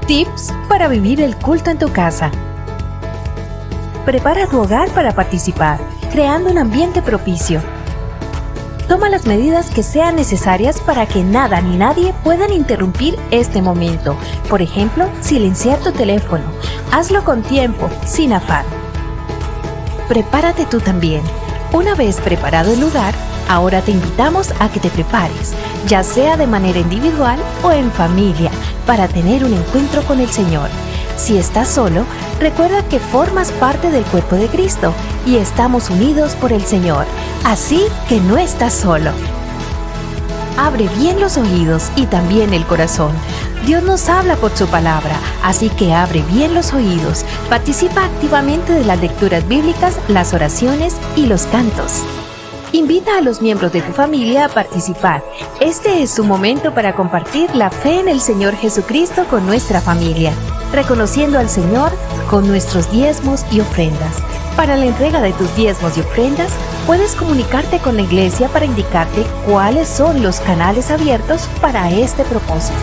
Tips para vivir el culto en tu casa. Prepara tu hogar para participar, creando un ambiente propicio. Toma las medidas que sean necesarias para que nada ni nadie puedan interrumpir este momento. Por ejemplo, silenciar tu teléfono. Hazlo con tiempo, sin afán. Prepárate tú también. Una vez preparado el lugar, ahora te invitamos a que te prepares, ya sea de manera individual o en familia, para tener un encuentro con el Señor. Si estás solo, recuerda que formas parte del cuerpo de Cristo y estamos unidos por el Señor, así que no estás solo. Abre bien los oídos y también el corazón. Dios nos habla por su palabra, así que abre bien los oídos. Participa activamente de las lecturas bíblicas, las oraciones y los cantos. Invita a los miembros de tu familia a participar. Este es su momento para compartir la fe en el Señor Jesucristo con nuestra familia, reconociendo al Señor con nuestros diezmos y ofrendas. Para la entrega de tus diezmos y ofrendas, puedes comunicarte con la iglesia para indicarte cuáles son los canales abiertos para este propósito.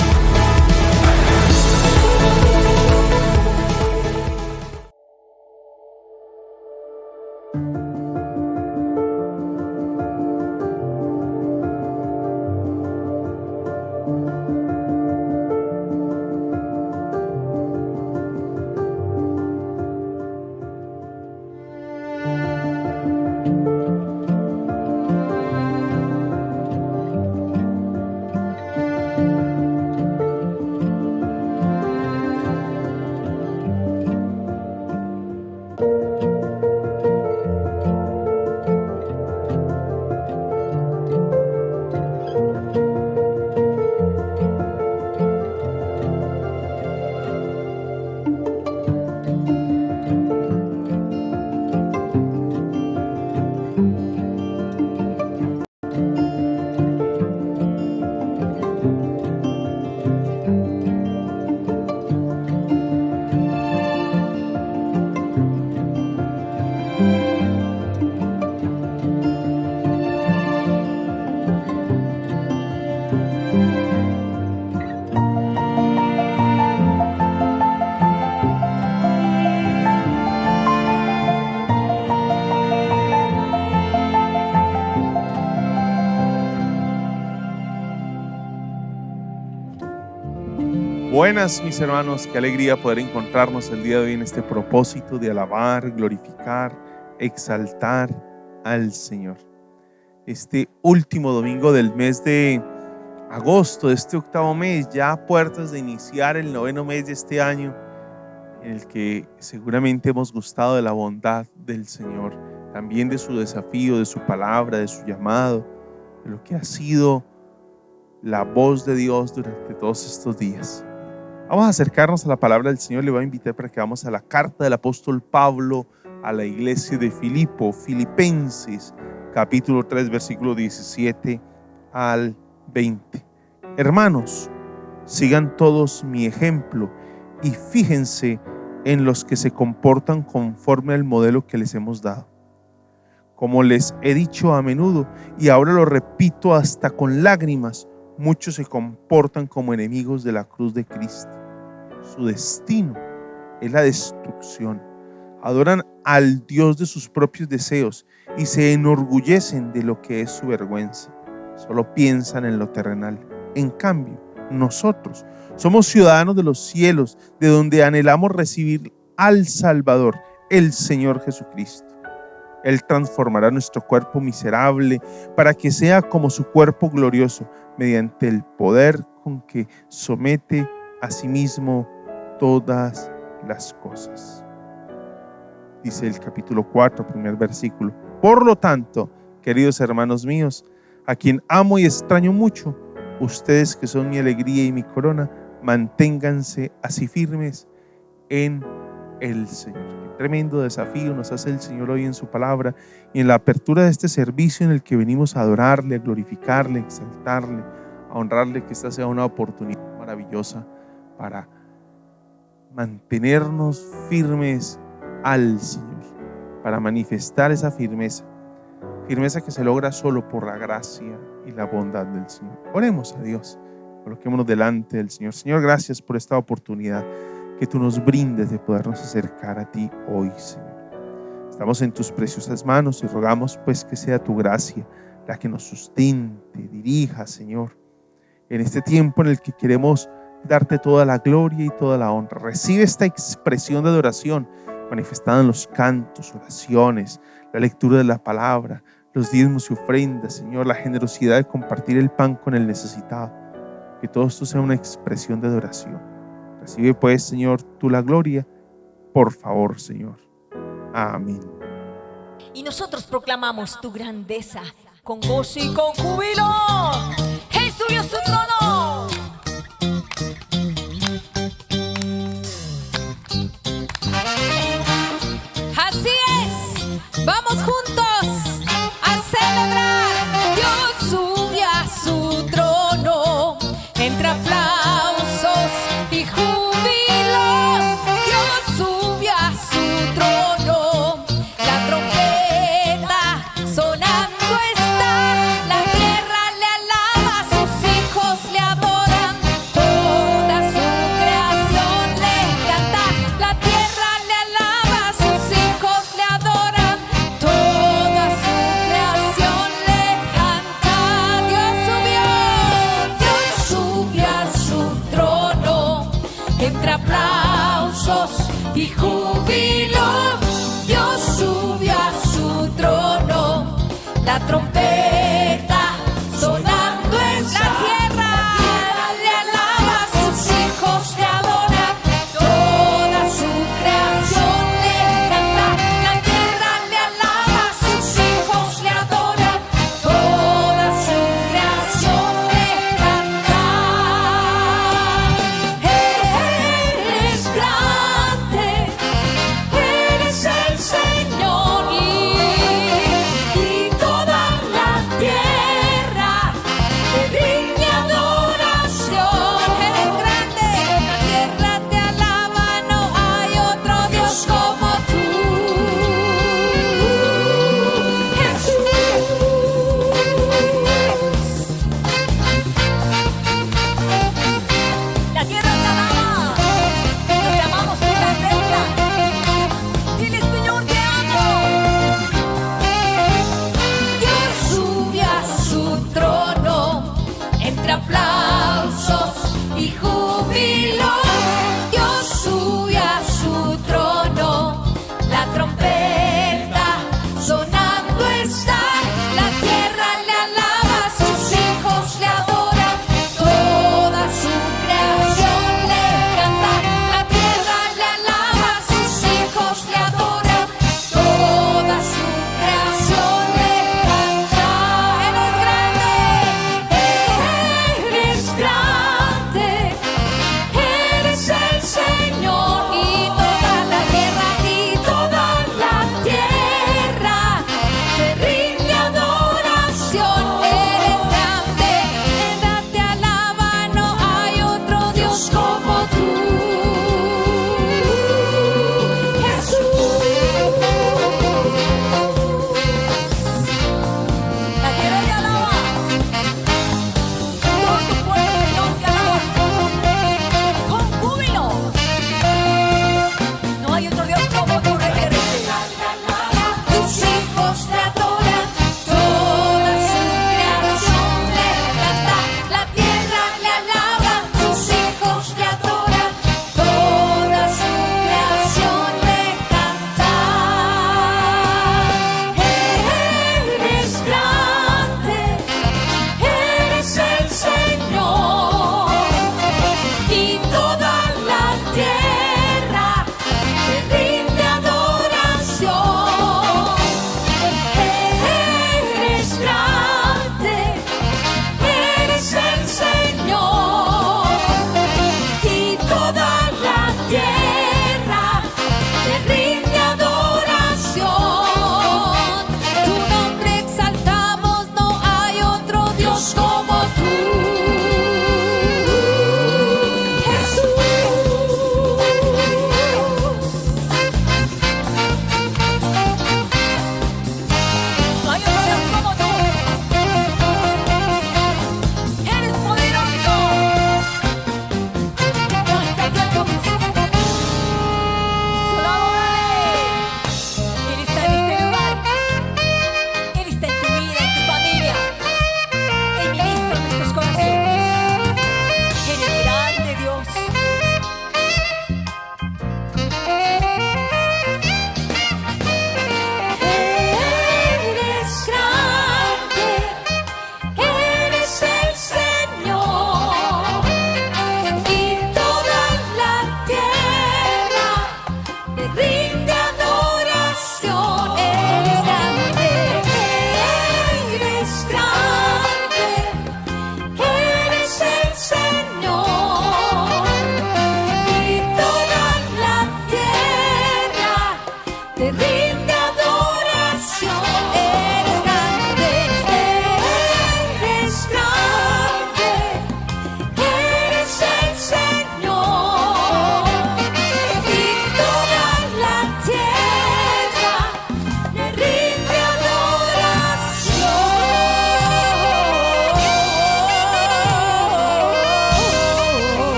Buenas, mis hermanos, qué alegría poder encontrarnos el día de hoy en este propósito de alabar, glorificar, exaltar al Señor. Este último domingo del mes de agosto, de este octavo mes, ya a puertas de iniciar el noveno mes de este año, en el que seguramente hemos gustado de la bondad del Señor, también de su desafío, de su palabra, de su llamado, de lo que ha sido la voz de Dios durante todos estos días. Vamos a acercarnos a la palabra del Señor. Le voy a invitar para que vamos a la carta del apóstol Pablo a la iglesia de Filipenses, capítulo 3, versículo 17 al 20. Hermanos, sigan todos mi ejemplo y fíjense en los que se comportan conforme al modelo que les hemos dado. Como les he dicho a menudo, y ahora lo repito hasta con lágrimas, muchos se comportan como enemigos de la cruz de Cristo. Su destino es la destrucción. Adoran al Dios de sus propios deseos y se enorgullecen de lo que es su vergüenza. Solo piensan en lo terrenal. En cambio, nosotros somos ciudadanos de los cielos, de donde anhelamos recibir al Salvador, el Señor Jesucristo. Él transformará nuestro cuerpo miserable para que sea como su cuerpo glorioso, mediante el poder con que somete a sí mismo todas las cosas. Dice el capítulo 4, primer versículo. Por lo tanto, queridos hermanos míos, a quien amo y extraño mucho, ustedes que son mi alegría y mi corona, manténganse así firmes en el Señor. Tremendo desafío nos hace el Señor hoy en su palabra y en la apertura de este servicio en el que venimos a adorarle, a glorificarle, a exaltarle, a honrarle, que esta sea una oportunidad maravillosa para mantenernos firmes al Señor, para manifestar esa firmeza que se logra solo por la gracia y la bondad del Señor. Oremos a Dios Coloquémonos delante del Señor. Señor, gracias por esta oportunidad que tú nos brindes de podernos acercar a ti hoy, Señor. Estamos en tus preciosas manos y rogamos pues que sea tu gracia la que nos sustente, dirija, Señor, en este tiempo en el que queremos darte toda la gloria y toda la honra. Recibe esta expresión de adoración manifestada en los cantos, oraciones, la lectura de la palabra, los diezmos y ofrendas, Señor, la generosidad de compartir el pan con el necesitado. Que todo esto sea una expresión de adoración. Recibe pues, Señor, tú la gloria, por favor, Señor. Amén. Y nosotros proclamamos tu grandeza con gozo y con júbilo. Él subió a su trono. Así es, vamos juntos a celebrar. Dios sube a su trono entre aplausos y júbilo. Dios sube a su trono, la trompeta sonando está. La tierra le alaba, sus hijos le adoran, toda su creación le canta. La tierra le alaba, sus hijos le adoran, toda su creación le canta. Dios subió a su trono entre aplausos y júbilo. Dios subió a su trono, la trompeta sonando está. La tierra le alaba, sus hijos le adoran, toda su creación le canta. La tierra le alaba, sus hijos le adoran, toda su creación le canta. Eres grande, eres el Señor, y toda la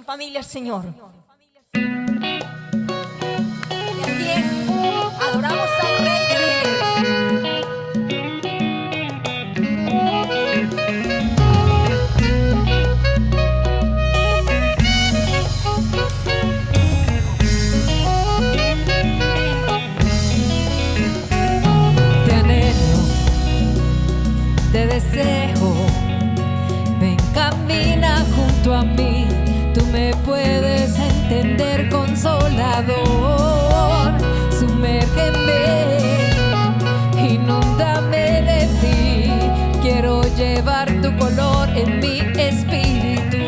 familia al Señor. Y así es, adoramos al Rey de Reyes. Te anhelo, te deseo, ven, camina junto a mí. Tú me puedes entender, Consolador. Sumérgeme, inúndame de ti. Quiero llevar tu color en mi espíritu.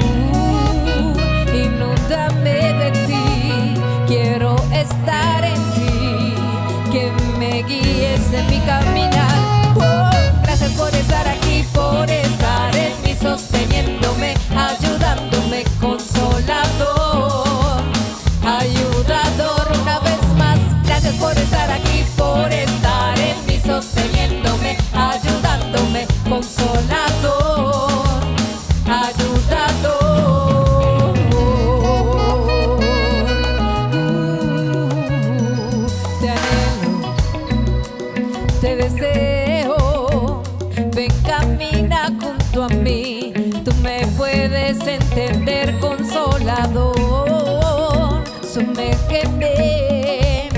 Inúndame de ti, quiero estar en ti. Que me guíes en mi caminar. Oh, gracias por estar aquí, por estar en mí, sosteniéndome, ayudándome, Consolador, ayudador. Una vez más, gracias por estar aquí, por estar en mí, sosteniéndome, ayudándome, Consolador, ayudador. Te anhelo, te deseo, ven, camina junto a mí. Tú me puedes entender, Consolador. Sumérgeme,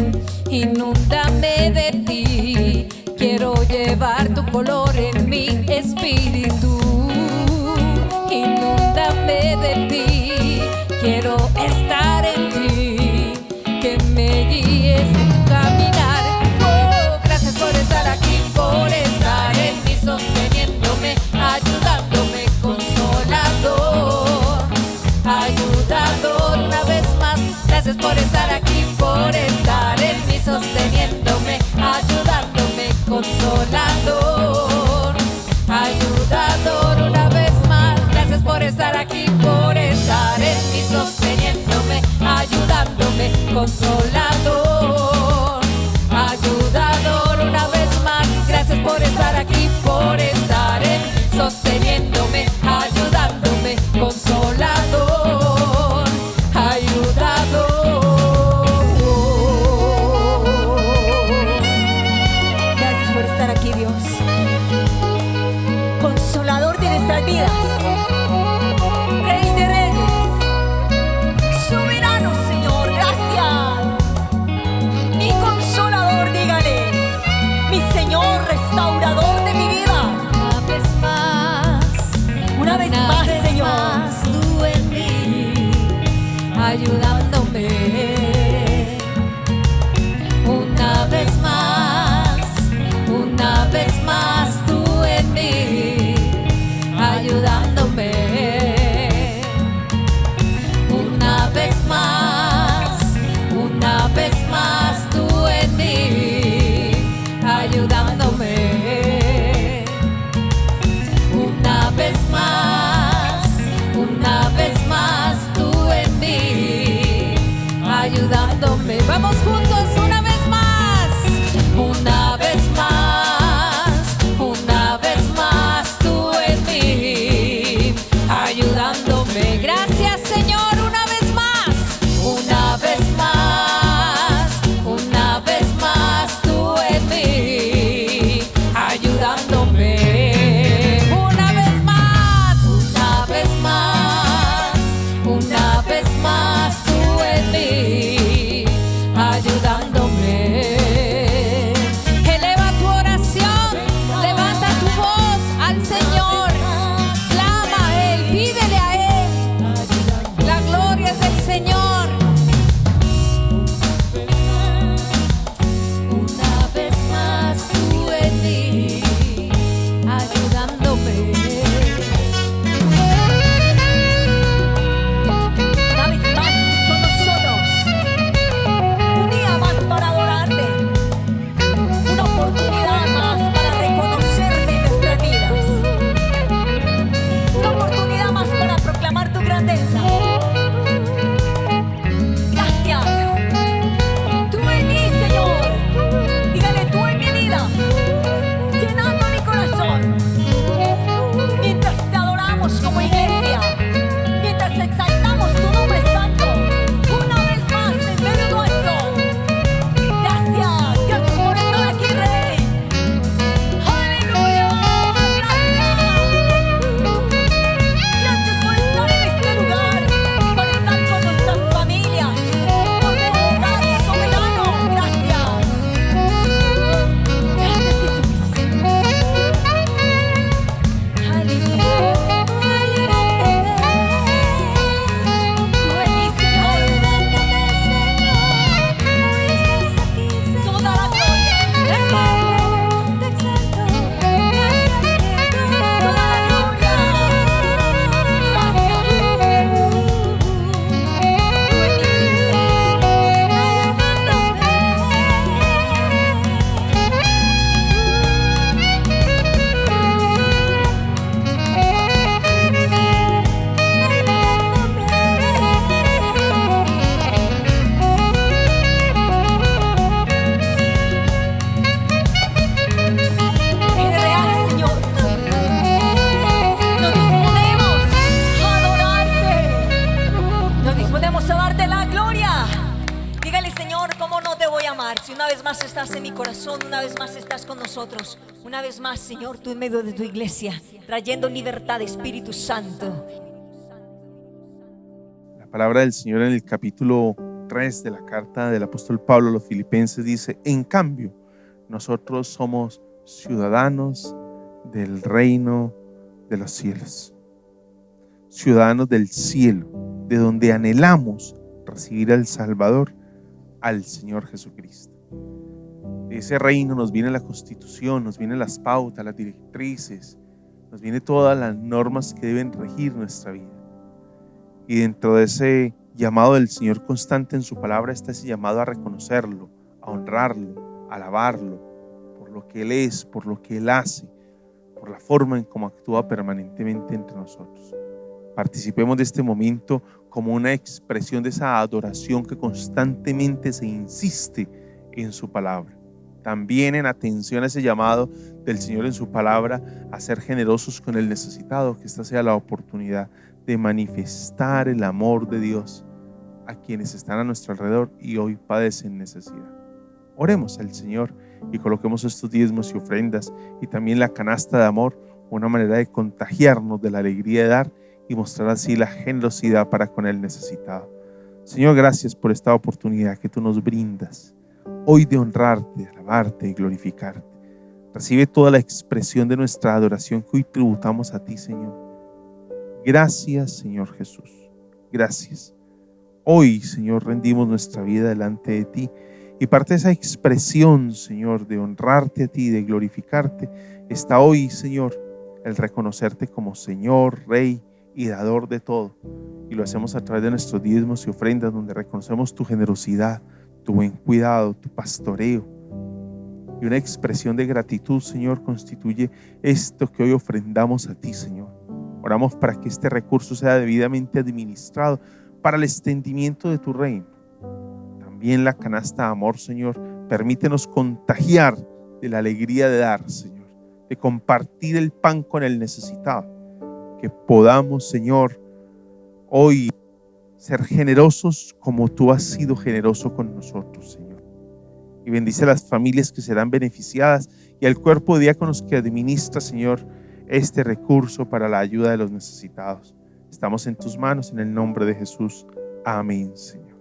inúndame de ti. Quiero llevar tu color en mi espíritu. Inúndame de ti, quiero estar en ti. Que me guíes en tu caminar. Oh, gracias por estar aquí, por estar en mí, sosteniéndome, ayudándome, Consolador, ayudador. Una vez más, gracias por estar aquí, por estar en mí, sosteniéndome, ayudándome, Consolador, ayudador. Una vez más, gracias por estar aquí, por estar en mí, sosteniéndome, ayudándome, Consolador, ayudador. Una vez más, gracias por estar aquí, por estar en mí, sosteniéndome, ayudándome, Consolador, ayudador. Gracias por estar aquí, Dios. Consolador de nuestras vidas. Rey de Reyes. Soberano, Señor, gracias. Mi Consolador, dígale. Mi Señor, restaurador de mi vida. Una vez más, Señor. Tú en mí, ayudándome. Una vez más, tú en mí, ayudándome. Una vez más, tú en mí, ayudándome. Una vez más, tú en mí, ayudándome. Vamos juntos, una vez más, una vez más, tú en mí, ayudándome. Gracias, Señor, una vez más, tú en mí, ayudándome. Una vez más, tú en mí, ayudándome. amarte. Una vez más estás en mi corazón, una vez más estás con nosotros. Una vez más, Señor, tú en medio de tu iglesia, trayendo libertad, Espíritu Santo. La palabra del Señor en el capítulo 3 de la carta del apóstol Pablo a los Filipenses dice: en cambio, nosotros somos ciudadanos del reino de los cielos, ciudadanos del cielo, de donde anhelamos recibir al Salvador, al Señor Jesucristo. De ese reino nos viene la Constitución, nos vienen las pautas, las directrices, nos viene todas las normas que deben regir nuestra vida. Y dentro de ese llamado del Señor constante en su palabra está ese llamado a reconocerlo, a honrarlo, a alabarlo por lo que Él es, por lo que Él hace, por la forma en cómo actúa permanentemente entre nosotros. Participemos de este momento como una expresión de esa adoración que constantemente se insiste en su palabra. También en atención a ese llamado del Señor en su palabra a ser generosos con el necesitado, que esta sea la oportunidad de manifestar el amor de Dios a quienes están a nuestro alrededor y hoy padecen necesidad. Oremos al Señor y coloquemos estos diezmos y ofrendas y también la canasta de amor, una manera de contagiarnos de la alegría de dar y mostrar así la generosidad para con el necesitado. Señor, gracias por esta oportunidad que tú nos brindas hoy de honrarte, alabarte y glorificarte. Recibe toda la expresión de nuestra adoración que hoy tributamos a ti, Señor. Gracias, Señor Jesús. Gracias. Hoy, Señor, rendimos nuestra vida delante de ti y parte de esa expresión, Señor, de honrarte a ti, de glorificarte, está hoy, Señor, el reconocerte como Señor, Rey y dador de todo. Y lo hacemos a través de nuestros diezmos y ofrendas, donde reconocemos tu generosidad, tu buen cuidado, tu pastoreo. Y una expresión de gratitud, Señor, constituye esto que hoy ofrendamos a ti, Señor. Oramos para que este recurso sea debidamente administrado para el extendimiento de tu reino. También la canasta de amor, Señor, permítenos contagiar de la alegría de dar, Señor, de compartir el pan con el necesitado. Que podamos, Señor, hoy ser generosos como tú has sido generoso con nosotros, Señor. Y bendice a las familias que serán beneficiadas y al cuerpo de diáconos que administra, Señor, este recurso para la ayuda de los necesitados. Estamos en tus manos en el nombre de Jesús. Amén, Señor.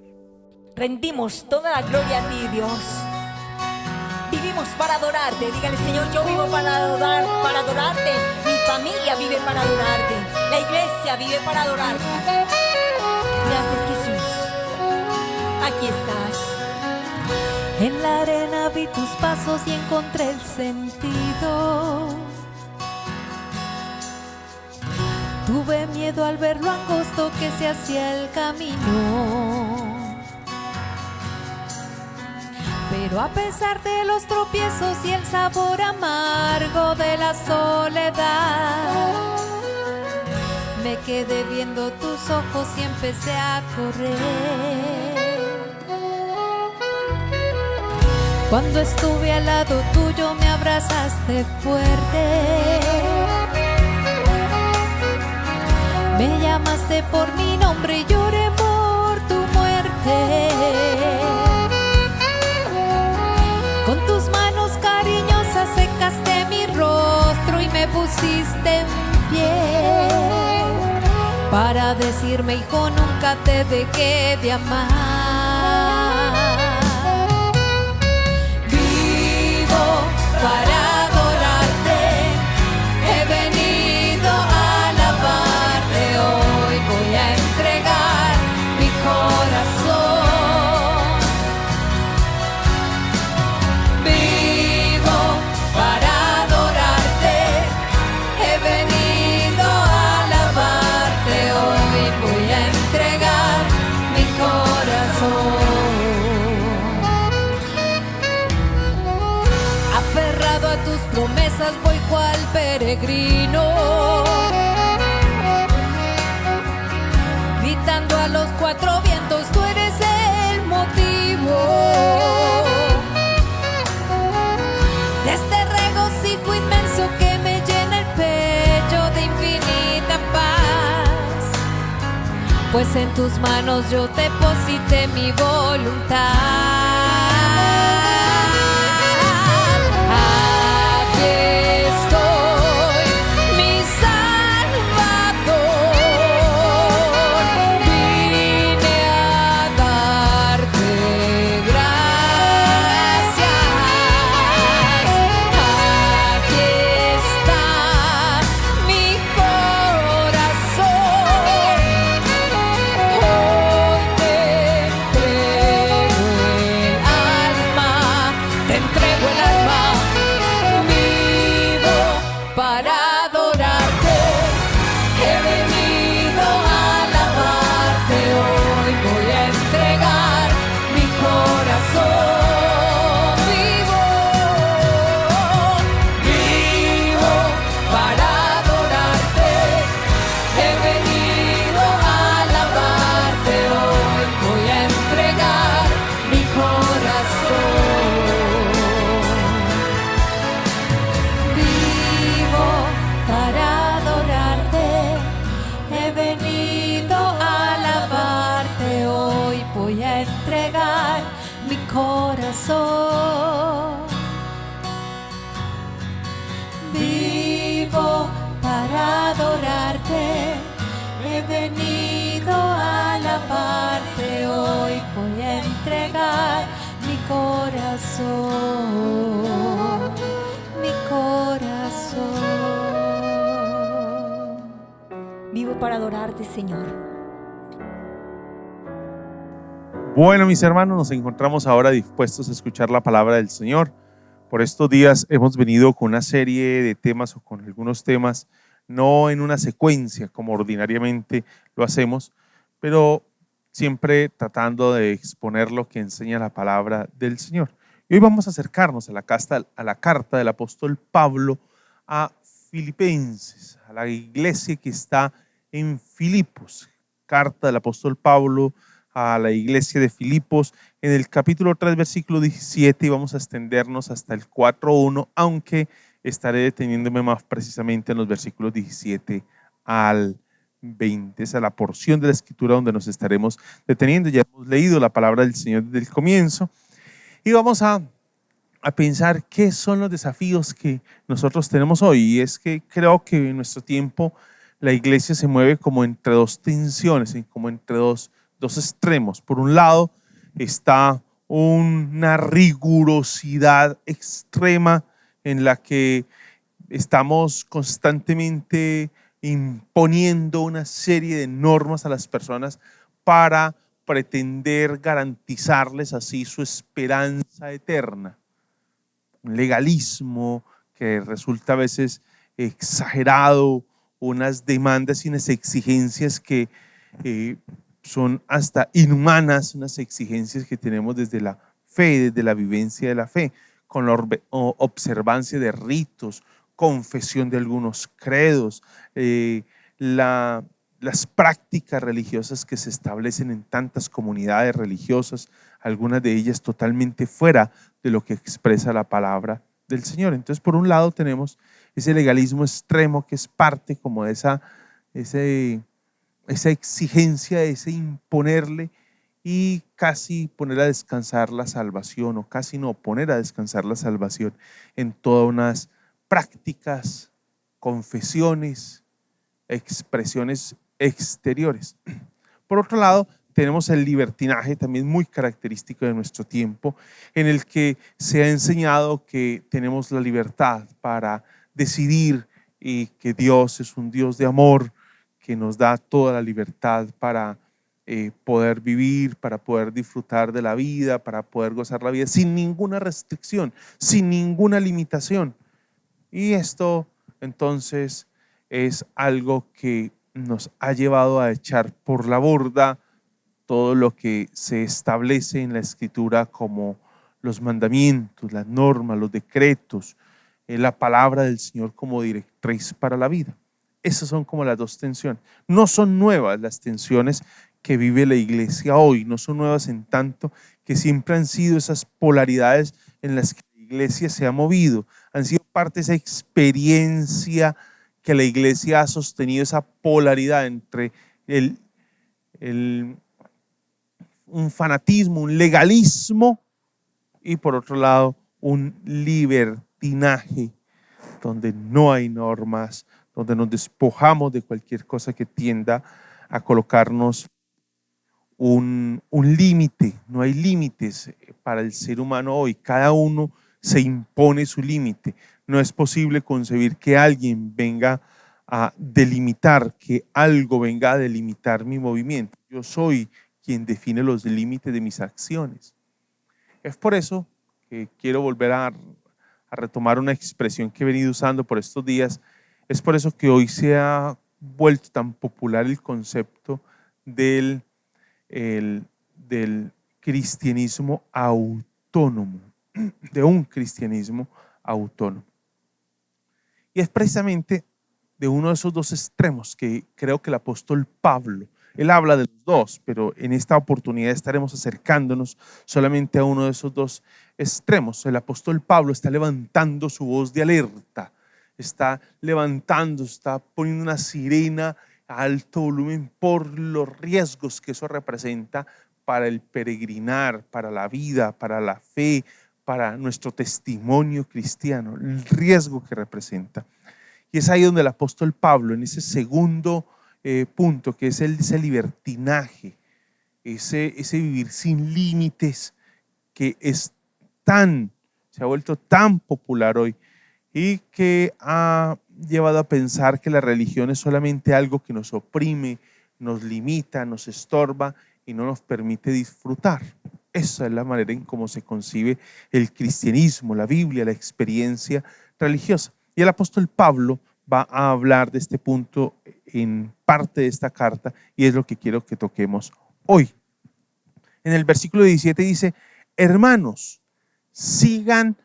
Rendimos toda la gloria a ti, Dios. Vivimos para adorarte. Dígale, Señor, yo vivo para adorarte. Mi familia vive para adorarte. La iglesia vive para adorarte. Gracias, Jesús. Aquí estás. En la arena vi tus pasos y encontré el sentido. Tuve miedo al ver lo angosto que se hacía el camino. Pero a pesar de los tropiezos y el sabor amargo de la soledad, me quedé viendo tus ojos y empecé a correr. Cuando estuve al lado tuyo me abrazaste fuerte. Me llamaste por mi nombre y lloré por tu muerte. Con tus manos cariñosas secaste mi rostro y me pusiste en pie para decirme, hijo, nunca te dejé de amar. Vivo para adorarte, he venido a alabarte, hoy voy a entregar mi corazón. Vivo para adorarte, he venido a alabarte, hoy voy a entregar mi corazón. Aferrado a tus promesas voy cual peregrino, gritando a los cuatro vientos, tú eres el motivo de este regocijo inmenso que me llena el pecho de infinita paz, pues en tus manos yo deposité mi voluntad. a entregar mi corazón. Vivo para adorarte, he venido a alabarte, hoy voy a entregar mi corazón, mi corazón. Vivo para adorarte, Señor. Bueno, mis hermanos, nos encontramos ahora dispuestos a escuchar la palabra del Señor. Por estos días hemos venido con una serie de temas o con algunos temas, no en una secuencia como ordinariamente lo hacemos, pero siempre tratando de exponer lo que enseña la palabra del Señor. Y hoy vamos a acercarnos a la carta del apóstol Pablo a Filipenses, a la iglesia que está en Filipos. Carta del apóstol Pablo a la iglesia de Filipos, en el capítulo 3, versículo 17, y vamos a extendernos hasta el 4:1, aunque estaré deteniéndome más precisamente en los versículos 17 al 20. Esa es la porción de la escritura donde nos estaremos deteniendo. Ya hemos leído la palabra del Señor desde el comienzo y vamos a pensar qué son los desafíos que nosotros tenemos hoy. Y es que creo que en nuestro tiempo la iglesia se mueve como entre dos tensiones, como entre dos extremos. Por un lado está una rigurosidad extrema en la que estamos constantemente imponiendo una serie de normas a las personas para pretender garantizarles así su esperanza eterna. Un legalismo que resulta a veces exagerado, unas demandas y unas exigencias que son hasta inhumanas, unas exigencias que tenemos desde la fe, desde la vivencia de la fe, con la observancia de ritos, confesión de algunos credos, las prácticas religiosas que se establecen en tantas comunidades religiosas, algunas de ellas totalmente fuera de lo que expresa la palabra del Señor. Entonces, por un lado tenemos ese legalismo extremo que es parte como de esa exigencia, ese imponerle y casi poner a descansar la salvación, o casi no, poner a descansar la salvación en todas unas prácticas, confesiones, expresiones exteriores. Por otro lado, tenemos el libertinaje, también muy característico de nuestro tiempo, en el que se ha enseñado que tenemos la libertad para decidir y que Dios es un Dios de amor, que nos da toda la libertad para poder vivir, para poder disfrutar de la vida, para poder gozar la vida sin ninguna restricción, sin ninguna limitación. Y esto entonces es algo que nos ha llevado a echar por la borda todo lo que se establece en la Escritura como los mandamientos, las normas, los decretos, la palabra del Señor como directriz para la vida. Esas son como las dos tensiones. No son nuevas las tensiones que vive la iglesia hoy, no son nuevas en tanto que siempre han sido esas polaridades en las que la iglesia se ha movido, han sido parte de esa experiencia que la iglesia ha sostenido, esa polaridad entre un fanatismo, un legalismo y por otro lado un libertinaje donde no hay normas, donde nos despojamos de cualquier cosa que tienda a colocarnos un límite. No hay límites para el ser humano hoy, cada uno se impone su límite. No es posible concebir que alguien venga a delimitar, que algo venga a delimitar mi movimiento. Yo soy quien define los límites de mis acciones. Es por eso que quiero volver a retomar una expresión que he venido usando por estos días. Es por eso que hoy se ha vuelto tan popular el concepto del cristianismo autónomo, de un cristianismo autónomo. Y es precisamente de uno de esos dos extremos que creo que el apóstol Pablo, él habla de los dos, pero en esta oportunidad estaremos acercándonos solamente a uno de esos dos extremos. El apóstol Pablo está levantando su voz de alerta, está poniendo una sirena a alto volumen por los riesgos que eso representa para el peregrinar, para la vida, para la fe, para nuestro testimonio cristiano, el riesgo que representa. Y es ahí donde el apóstol Pablo, en ese segundo punto, que es ese libertinaje, ese vivir sin límites, que se ha vuelto tan popular hoy y que ha llevado a pensar que la religión es solamente algo que nos oprime, nos limita, nos estorba y no nos permite disfrutar. Esa es la manera en cómo se concibe el cristianismo, la Biblia, la experiencia religiosa. Y el apóstol Pablo va a hablar de este punto en parte de esta carta y es lo que quiero que toquemos hoy. En el versículo 17 dice: hermanos, sigan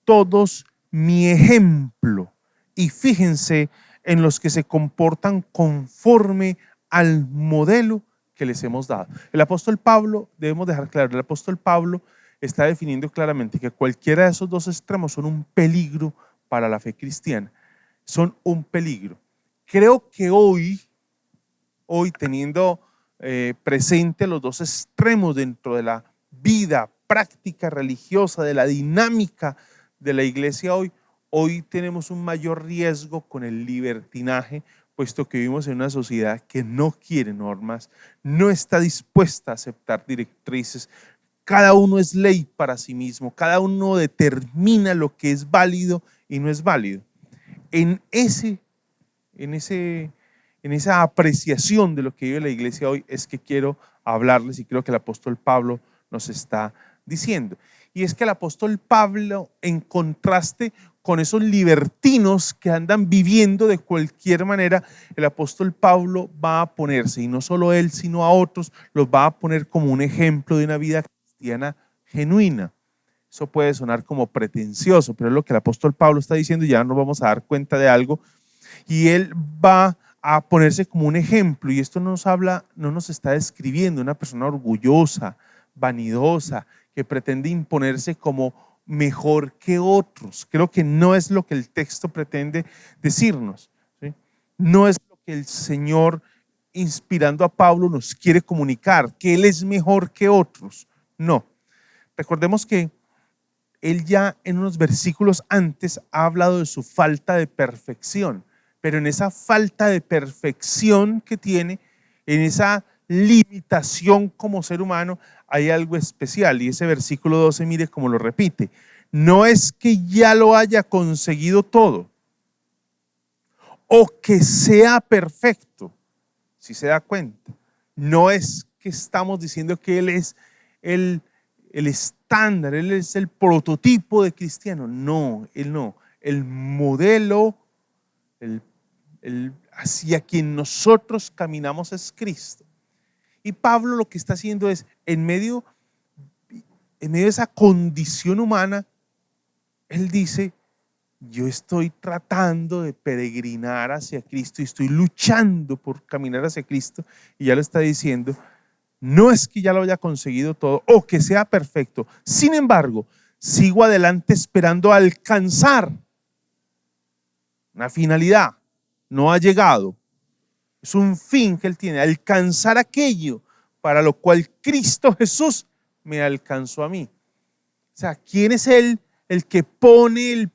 todos mi ejemplo y fíjense en los que se comportan conforme al modelo que les hemos dado. El apóstol Pablo, debemos dejar claro, el apóstol Pablo está definiendo claramente que cualquiera de esos dos extremos son un peligro para la fe cristiana, son un peligro. Creo que hoy teniendo presente los dos extremos dentro de la vida práctica religiosa, de la dinámica de la iglesia hoy tenemos un mayor riesgo con el libertinaje, puesto que vivimos en una sociedad que no quiere normas, no está dispuesta a aceptar directrices. Cada uno es ley para sí mismo, cada uno determina lo que es válido y no es válido. En esa apreciación de lo que vive la iglesia hoy es que quiero hablarles y creo que el apóstol Pablo nos está diciendo. Y es que el apóstol Pablo, en contraste con esos libertinos que andan viviendo de cualquier manera, el apóstol Pablo va a ponerse, y no solo él, sino a otros, los va a poner como un ejemplo de una vida cristiana genuina. Eso puede sonar como pretencioso, pero es lo que el apóstol Pablo está diciendo y ya nos vamos a dar cuenta de algo. Y él va a ponerse como un ejemplo, y esto no nos está describiendo una persona orgullosa, vanidosa, que pretende imponerse como mejor que otros. Creo que no es lo que el texto pretende decirnos, ¿sí? No es lo que el Señor, inspirando a Pablo, nos quiere comunicar, que Él es mejor que otros. No. Recordemos que Él ya en unos versículos antes ha hablado de su falta de perfección, pero en esa falta de perfección que tiene, en esa limitación como ser humano, hay algo especial, y ese versículo 12, mire cómo lo repite: no es que ya lo haya conseguido todo o que sea perfecto. Si se da cuenta, no es que estamos diciendo que Él es el estándar, Él es el prototipo de cristiano. No, Él no. El modelo, hacia quien nosotros caminamos es Cristo. Y Pablo lo que está haciendo es, en medio de esa condición humana, él dice: yo estoy tratando de peregrinar hacia Cristo y estoy luchando por caminar hacia Cristo, y ya lo está diciendo, no es que ya lo haya conseguido todo o que sea perfecto, sin embargo, sigo adelante esperando alcanzar una finalidad. No ha llegado, es un fin que él tiene, alcanzar aquello para lo cual Cristo Jesús me alcanzó a mí. O sea, ¿quién es Él el que pone el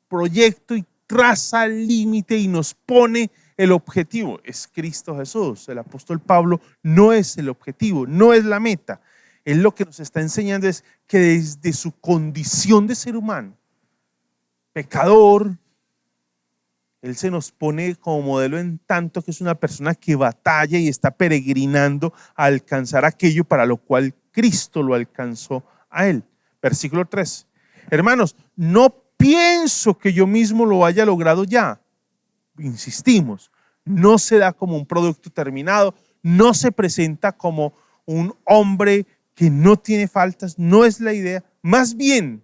proyecto y traza el límite y nos pone el objetivo? Es Cristo Jesús. El apóstol Pablo no es el objetivo, no es la meta. Él lo que nos está enseñando es que desde su condición de ser humano, pecador, Él se nos pone como modelo en tanto que es una persona que batalla y está peregrinando a alcanzar aquello para lo cual Cristo lo alcanzó a Él. Versículo 3. Hermanos, no pienso que yo mismo lo haya logrado ya. Insistimos, no se da como un producto terminado, no se presenta como un hombre que no tiene faltas, no es la idea. Más bien,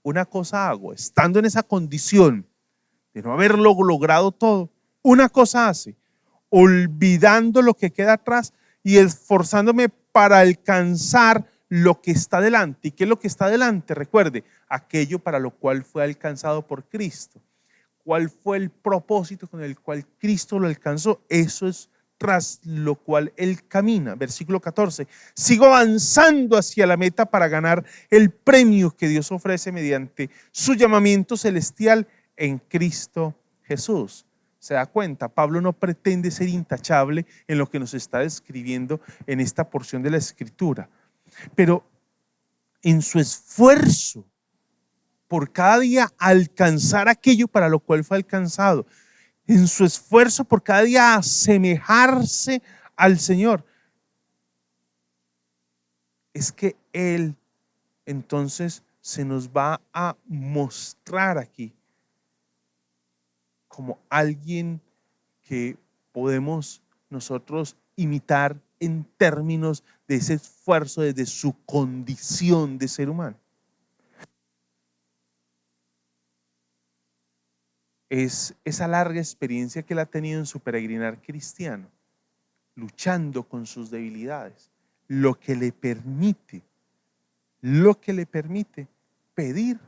una cosa hago, estando en esa condición de no haberlo logrado todo, una cosa hace, olvidando lo que queda atrás y esforzándome para alcanzar lo que está delante. ¿Y qué es lo que está delante? Recuerde, aquello para lo cual fue alcanzado por Cristo. ¿Cuál fue el propósito con el cual Cristo lo alcanzó? Eso es tras lo cual él camina. Versículo 14, sigo avanzando hacia la meta para ganar el premio que Dios ofrece mediante su llamamiento celestial en Cristo Jesús. ¿Se da cuenta? Pablo no pretende ser intachable en lo que nos está describiendo en esta porción de la Escritura, pero en su esfuerzo por cada día alcanzar aquello para lo cual fue alcanzado, en su esfuerzo por cada día asemejarse al Señor, es que Él entonces se nos va a mostrar aquí como alguien que podemos nosotros imitar en términos de ese esfuerzo desde su condición de ser humano. Es esa larga experiencia que él ha tenido en su peregrinar cristiano, luchando con sus debilidades, lo que le permite pedir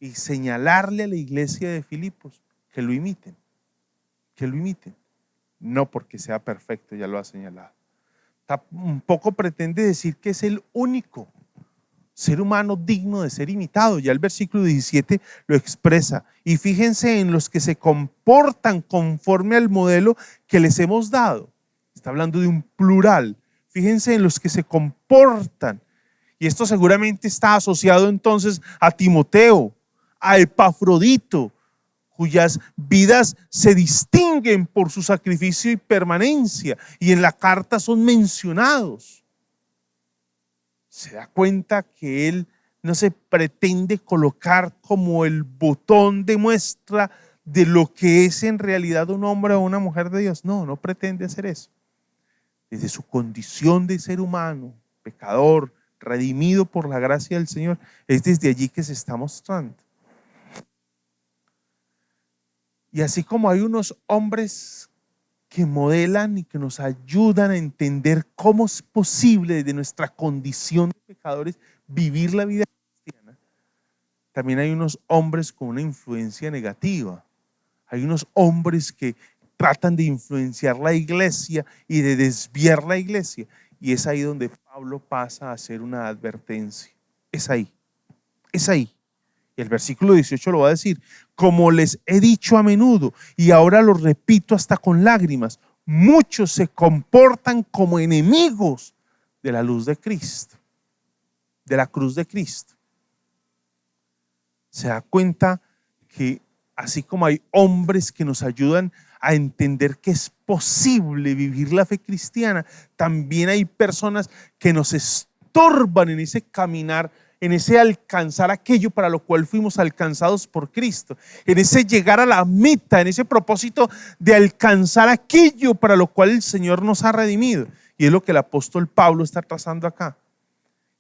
y señalarle a la iglesia de Filipos que lo imiten, no porque sea perfecto, ya lo ha señalado. Un poco pretende decir que es el único ser humano digno de ser imitado. Ya el versículo 17 lo expresa. Y fíjense en los que se comportan conforme al modelo que les hemos dado. Está hablando de un plural. Fíjense en los que se comportan. Y esto seguramente está asociado entonces a Timoteo, a Epafrodito, cuyas vidas se distinguen por su sacrificio y permanencia, y en la carta son mencionados. Se da cuenta que él no se pretende colocar como el botón de muestra de lo que es en realidad un hombre o una mujer de Dios. No pretende hacer eso. Desde su condición de ser humano, pecador, redimido por la gracia del Señor, es desde allí que se está mostrando. Y así como hay unos hombres que modelan y que nos ayudan a entender cómo es posible desde nuestra condición de pecadores vivir la vida cristiana, también hay unos hombres con una influencia negativa. Hay unos hombres que tratan de influenciar la iglesia y de desviar la iglesia. Y es ahí donde Pablo pasa a hacer una advertencia. Es ahí. Y el versículo 18 lo va a decir: como les he dicho a menudo y ahora lo repito hasta con lágrimas, muchos se comportan como enemigos de la luz de Cristo, de la cruz de Cristo. Se da cuenta que así como hay hombres que nos ayudan a entender que es posible vivir la fe cristiana, también hay personas que nos estorban en ese caminar, en ese alcanzar aquello para lo cual fuimos alcanzados por Cristo, en ese llegar a la meta, en ese propósito de alcanzar aquello para lo cual el Señor nos ha redimido. Y es lo que el apóstol Pablo está trazando acá.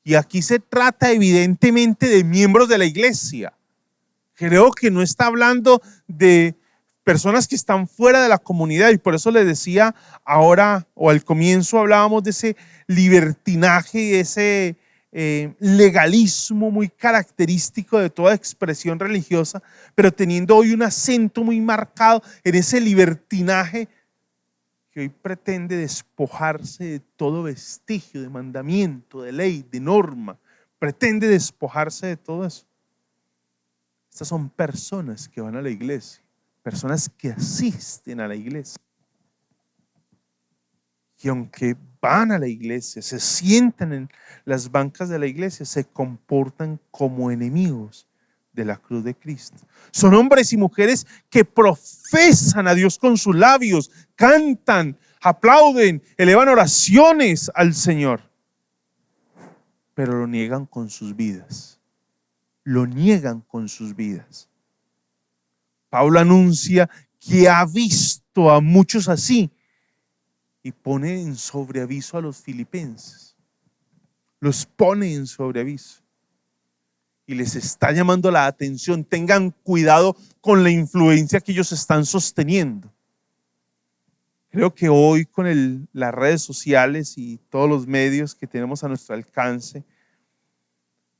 Y aquí se trata evidentemente de miembros de la iglesia. Creo que no está hablando de personas que están fuera de la comunidad, y por eso les decía ahora, o al comienzo hablábamos de ese libertinaje y ese legalismo muy característico de toda expresión religiosa, pero teniendo hoy un acento muy marcado en ese libertinaje que hoy pretende despojarse de todo vestigio de mandamiento, de ley, de norma, pretende despojarse de todo eso. Estas son personas que van a la iglesia, personas que asisten a la iglesia, y aunque van a la iglesia, se sientan en las bancas de la iglesia, se comportan como enemigos de la cruz de Cristo. Son hombres y mujeres que profesan a Dios con sus labios, cantan, aplauden, elevan oraciones al Señor, pero lo niegan con sus vidas. Lo niegan con sus vidas. Pablo anuncia que ha visto a muchos así y pone en sobreaviso a los filipenses. Los pone en sobreaviso y les está llamando la atención. Tengan cuidado con la influencia que ellos están sosteniendo. Creo que hoy con las redes sociales y todos los medios que tenemos a nuestro alcance,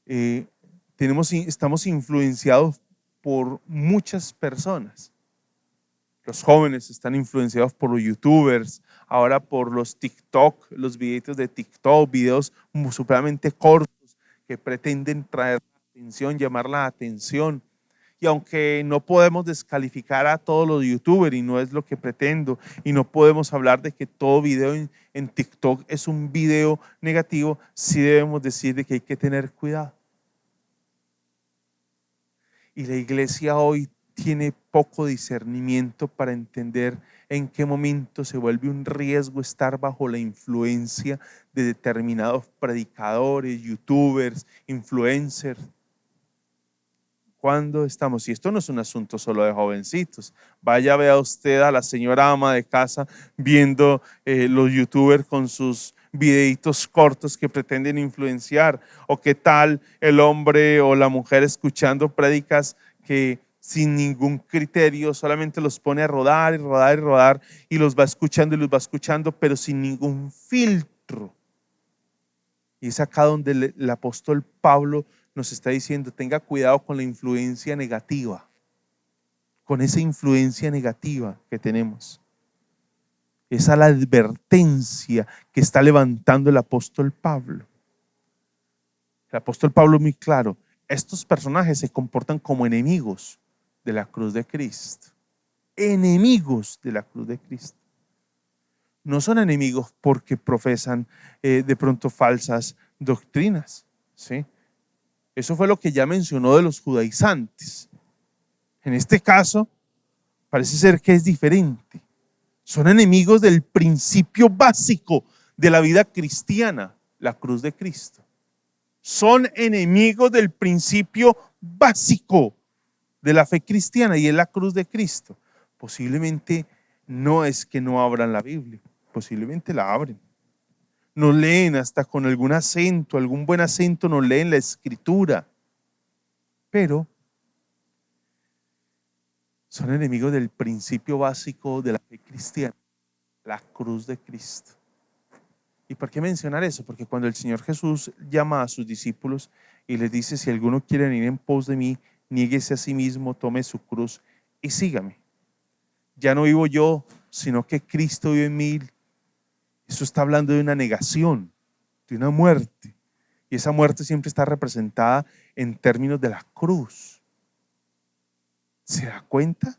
estamos influenciados por muchas personas. Los jóvenes están influenciados por los youtubers, ahora por los TikTok, los videitos de TikTok, videos supremamente cortos que pretenden traer la atención, llamar la atención. Y aunque no podemos descalificar a todos los youtubers y no es lo que pretendo, y no podemos hablar de que todo video en TikTok es un video negativo, sí debemos decir de que hay que tener cuidado. Y la iglesia hoy tiene poco discernimiento para entender en qué momento se vuelve un riesgo estar bajo la influencia de determinados predicadores, youtubers, influencers. ¿Cuándo estamos? Y esto no es un asunto solo de jovencitos. Vaya, vea usted a la señora ama de casa viendo los youtubers con sus videitos cortos que pretenden influenciar. O qué tal el hombre o la mujer escuchando prédicas que sin ningún criterio solamente los pone a rodar y rodar y rodar y los va escuchando y los va escuchando, pero sin ningún filtro. Y es acá donde el apóstol Pablo nos está diciendo: tenga cuidado con la influencia negativa, con esa influencia negativa que tenemos. Esa es la advertencia que está levantando el apóstol Pablo. El apóstol Pablo es muy claro: estos personajes se comportan como enemigos de la cruz de Cristo. Enemigos de la cruz de Cristo. No son enemigos porque profesan de pronto falsas doctrinas, ¿sí? Eso fue lo que ya mencionó de los judaizantes. En este caso, parece ser que es diferente. Son enemigos del principio básico de la vida cristiana, la cruz de Cristo. Son enemigos del principio básico de la fe cristiana y es la cruz de Cristo. Posiblemente no es que no abran la Biblia, posiblemente la abren. Nos leen hasta con algún acento, algún buen acento, nos leen la escritura, pero son enemigos del principio básico de la fe cristiana, la cruz de Cristo. ¿Y por qué mencionar eso? Porque cuando el Señor Jesús llama a sus discípulos y les dice: si alguno quiere venir en pos de mí, niéguese a sí mismo, tome su cruz y sígame. Ya no vivo yo, sino que Cristo vive en mí. Eso está hablando de una negación, de una muerte. Y esa muerte siempre está representada en términos de la cruz. ¿Se da cuenta?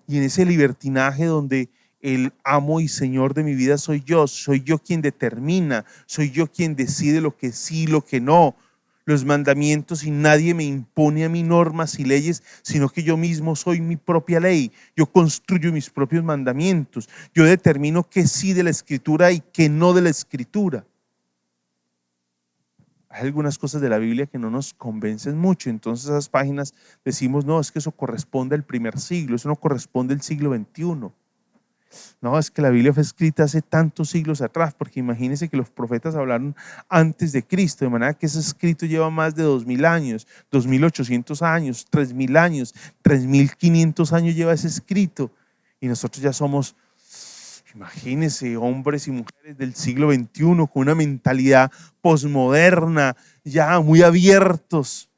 Y en ese libertinaje donde el amo y señor de mi vida soy yo quien determina, soy yo quien decide lo que sí, lo que no, los mandamientos, y nadie me impone a mí normas y leyes, sino que yo mismo soy mi propia ley. Yo construyo mis propios mandamientos, yo determino qué sí de la escritura y qué no de la escritura. Hay algunas cosas de la Biblia que no nos convencen mucho, entonces esas páginas decimos: no, es que eso corresponde al primer siglo, eso no corresponde al siglo XXI. No, es que la Biblia fue escrita hace tantos siglos atrás, porque imagínense que los profetas hablaron antes de Cristo, de manera que ese escrito lleva más de 2000 años, 2800 años, 3000 años, 3500 años lleva ese escrito, y nosotros ya somos, imagínense, hombres y mujeres del siglo XXI con una mentalidad posmoderna, ya muy abiertos.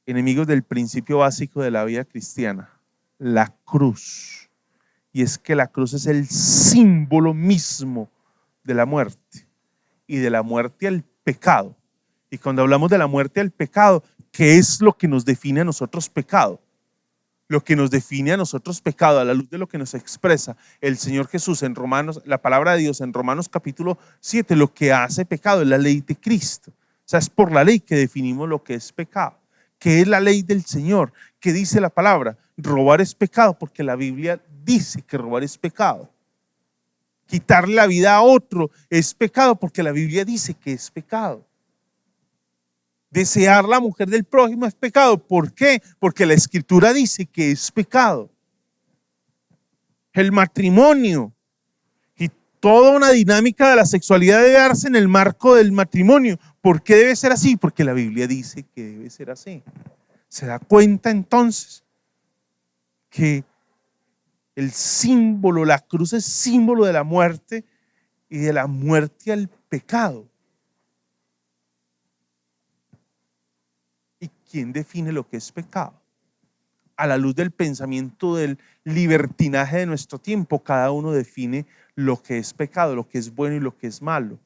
Enemigos del principio básico de la vida cristiana, la cruz. Y es que la cruz es el símbolo mismo de la muerte, y de la muerte al pecado. Y cuando hablamos de la muerte al pecado, ¿qué es lo que nos define a nosotros pecado? Lo que nos define a nosotros pecado, a la luz de lo que nos expresa el Señor Jesús en Romanos, la palabra de Dios en Romanos capítulo 7, lo que hace pecado es la ley de Cristo. O sea, es por la ley que definimos lo que es pecado. ¿Qué es la ley del Señor? ¿Qué dice la palabra? Robar es pecado, porque la Biblia dice que robar es pecado. Quitarle la vida a otro es pecado, porque la Biblia dice que es pecado. Desear la mujer del prójimo es pecado. ¿Por qué? Porque la Escritura dice que es pecado. El matrimonio y toda una dinámica de la sexualidad debe darse en el marco del matrimonio. ¿Por qué debe ser así? Porque la Biblia dice que debe ser así. ¿Se da cuenta entonces que el símbolo, la cruz es símbolo de la muerte y de la muerte al pecado? ¿Y quién define lo que es pecado? a la luz del pensamiento del libertinaje de nuestro tiempo, cada uno define lo que es pecado, lo que es bueno y lo que es malo.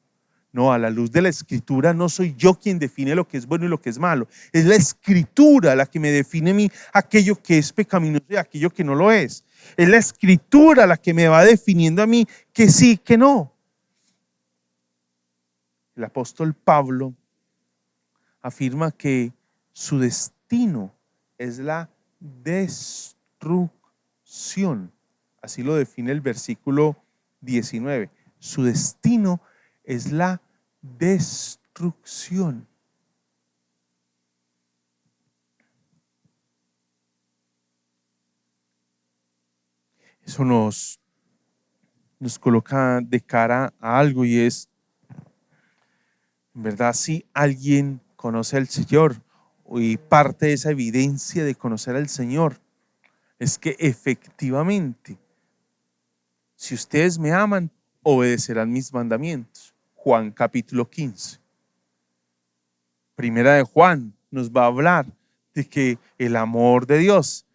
No, a la luz de la Escritura no soy yo quien define lo que es bueno y lo que es malo. Es la Escritura la que me define a mí aquello que es pecaminoso y aquello que no lo es. Es la Escritura la que me va definiendo a mí que sí, que no. El apóstol Pablo afirma que su destino es la destrucción. Así lo define el versículo 19. Su destino es la destrucción. Eso nos coloca de cara a algo, y es, en verdad, si alguien conoce al Señor, y parte de esa evidencia de conocer al Señor es que efectivamente, si ustedes me aman, obedecerán mis mandamientos. Juan capítulo 15. Primera de Juan nos va a hablar de que el amor de Dios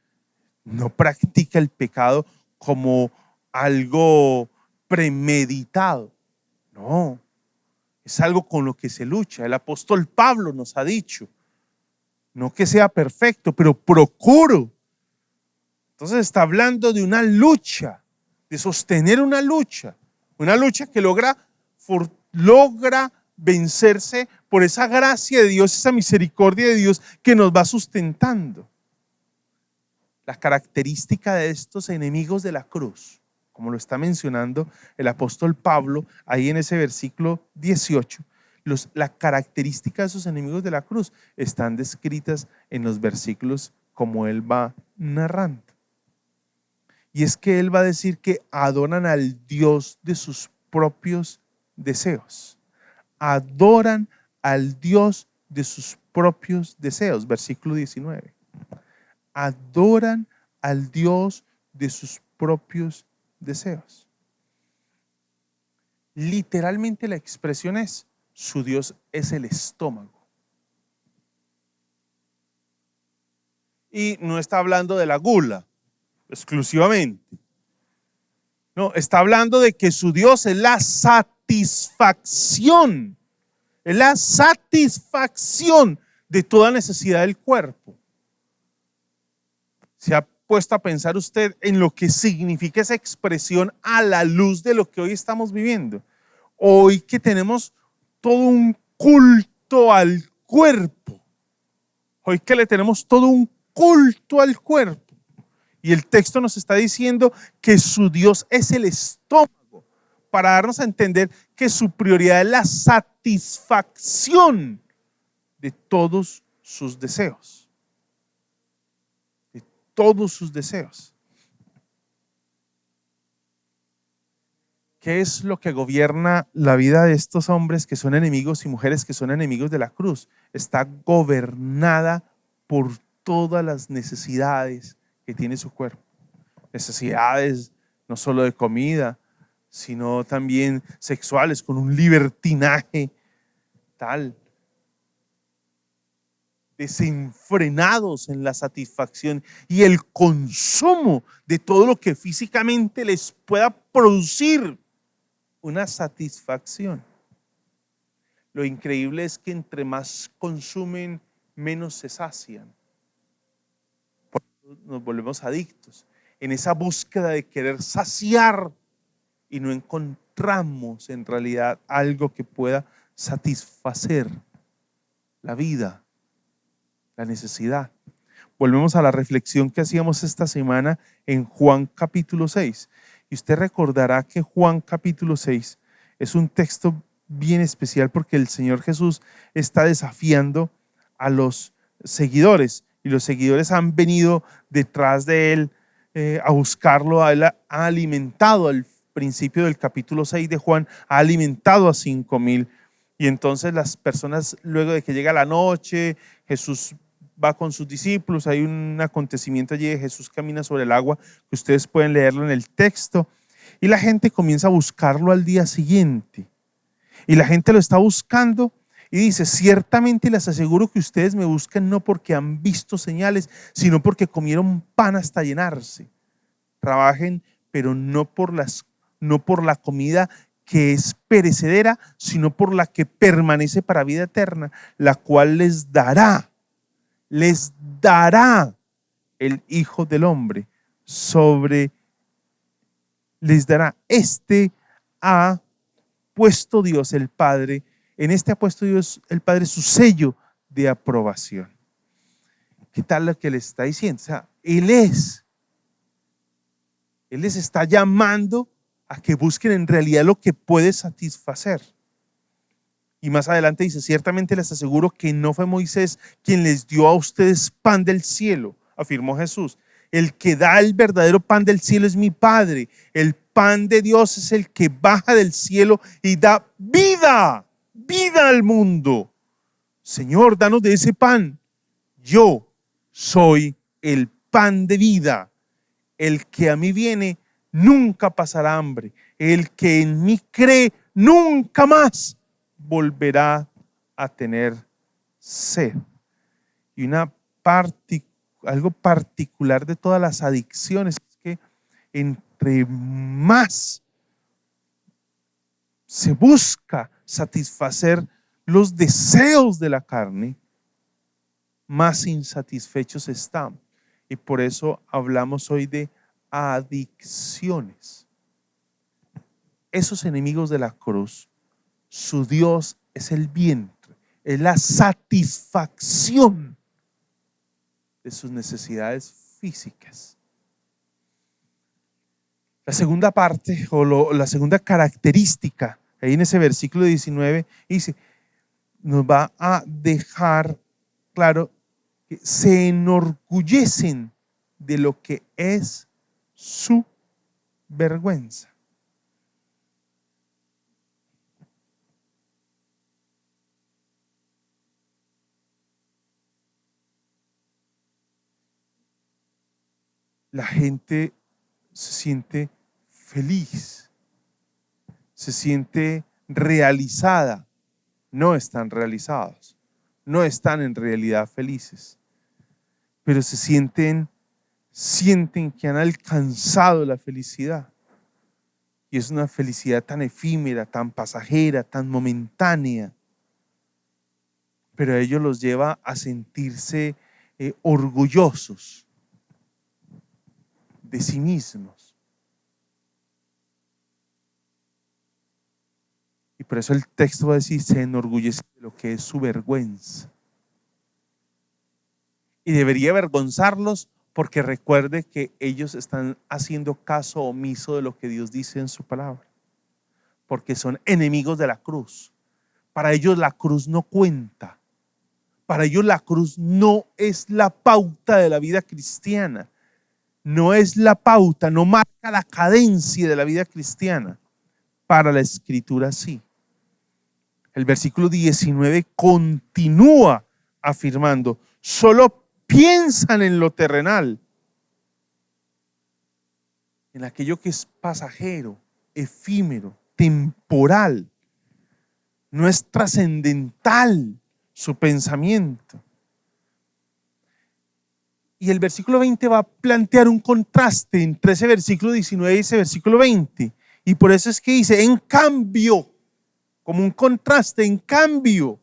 no practica el pecado como algo premeditado. No, es algo con lo que se lucha. El apóstol Pablo nos ha dicho, no que sea perfecto, pero procuro. Entonces está hablando de una lucha, de sostener una lucha que logra vencerse por esa gracia de Dios, esa misericordia de Dios que nos va sustentando. La característica de estos enemigos de la cruz, como lo está mencionando el apóstol Pablo ahí en ese versículo 18, la característica de esos enemigos de la cruz están descritas en los versículos como él va narrando. Y es que él va a decir que adoran al Dios de sus propios deseos. Adoran al Dios de sus propios deseos. Versículo 19. Adoran al Dios de sus propios deseos. Literalmente la expresión es, su Dios es el estómago. Y no está hablando de la gula exclusivamente. No, está hablando de que su Dios es la satisfacción. Es la satisfacción de toda necesidad del cuerpo. ¿Se ha puesto a pensar usted en lo que significa esa expresión a la luz de lo que hoy estamos viviendo? Hoy que tenemos todo un culto al cuerpo. Hoy que le tenemos todo un culto al cuerpo. Y el texto nos está diciendo que su Dios es el estómago, para darnos a entender que su prioridad es la satisfacción de todos sus deseos. De todos sus deseos. ¿Qué es lo que gobierna la vida de estos hombres que son enemigos y mujeres que son enemigos de la cruz? Está gobernada por todas las necesidades que tiene su cuerpo. Necesidades no solo de comida, sino también sexuales, con un libertinaje tal, desenfrenados en la satisfacción y el consumo de todo lo que físicamente les pueda producir una satisfacción. Lo increíble es que entre más consumen, menos se sacian. Nos volvemos adictos en esa búsqueda de querer saciar y no encontramos en realidad algo que pueda satisfacer la vida, la necesidad. Volvemos a la reflexión que hacíamos esta semana en Juan capítulo 6. Y usted recordará que Juan capítulo 6 es un texto bien especial porque el Señor Jesús está desafiando a los seguidores. Y los seguidores han venido detrás de él a buscarlo. A él ha alimentado al principio del capítulo 6 de Juan, ha alimentado a 5,000. Y entonces las personas, luego de que llega la noche, Jesús va con sus discípulos, hay un acontecimiento allí de Jesús camina sobre el agua, que ustedes pueden leerlo en el texto. Y la gente comienza a buscarlo al día siguiente. Y la gente lo está buscando Y dice, ciertamente les aseguro que ustedes me buscan no porque han visto señales, sino porque comieron pan hasta llenarse. Trabajen, pero no por la comida que es perecedera, sino por la que permanece para vida eterna, la cual les dará el Hijo del Hombre les dará. Ha puesto Dios el Padre, en este ha puesto Dios el Padre su sello de aprobación. ¿Qué tal lo que le está diciendo? O sea, Él les está llamando a que busquen en realidad lo que puede satisfacer. Y más adelante dice, ciertamente les aseguro que no fue Moisés quien les dio a ustedes pan del cielo, afirmó Jesús. El que da el verdadero pan del cielo es mi Padre. El pan de Dios es el que baja del cielo y da vida al mundo. Señor, danos de ese pan. Yo soy el pan de vida. El que a mí viene nunca pasará hambre. El que en mí cree nunca más volverá a tener sed. Y algo particular de todas las adicciones es que entre más se busca satisfacer los deseos de la carne, más insatisfechos estamos. Y por eso hablamos hoy de adicciones. Esos enemigos de la cruz, su Dios es el vientre, es la satisfacción de sus necesidades físicas. La segunda parte o la segunda característica, ahí en ese versículo 19, dice, nos va a dejar claro que se enorgullecen de lo que es su vergüenza. La gente se siente feliz, se siente realizada. No están realizados, no están en realidad felices, pero sienten que han alcanzado la felicidad. Y es una felicidad tan efímera, tan pasajera, tan momentánea, pero a ellos los lleva a sentirse orgullosos de sí mismos. Y por eso el texto va a decir, se enorgullece de lo que es su vergüenza. Y debería avergonzarlos porque recuerde que ellos están haciendo caso omiso de lo que Dios dice en su palabra. Porque son enemigos de la cruz. Para ellos la cruz no cuenta. Para ellos la cruz no es la pauta de la vida cristiana. No es la pauta, no marca la cadencia de la vida cristiana. Para la Escritura sí. El versículo 19 continúa afirmando, solo piensan en lo terrenal, en aquello que es pasajero, efímero, temporal. No es trascendental su pensamiento. Y el versículo 20 va a plantear un contraste entre ese versículo 19 y ese versículo 20. Y por eso es que dice, en cambio, como un contraste, en cambio.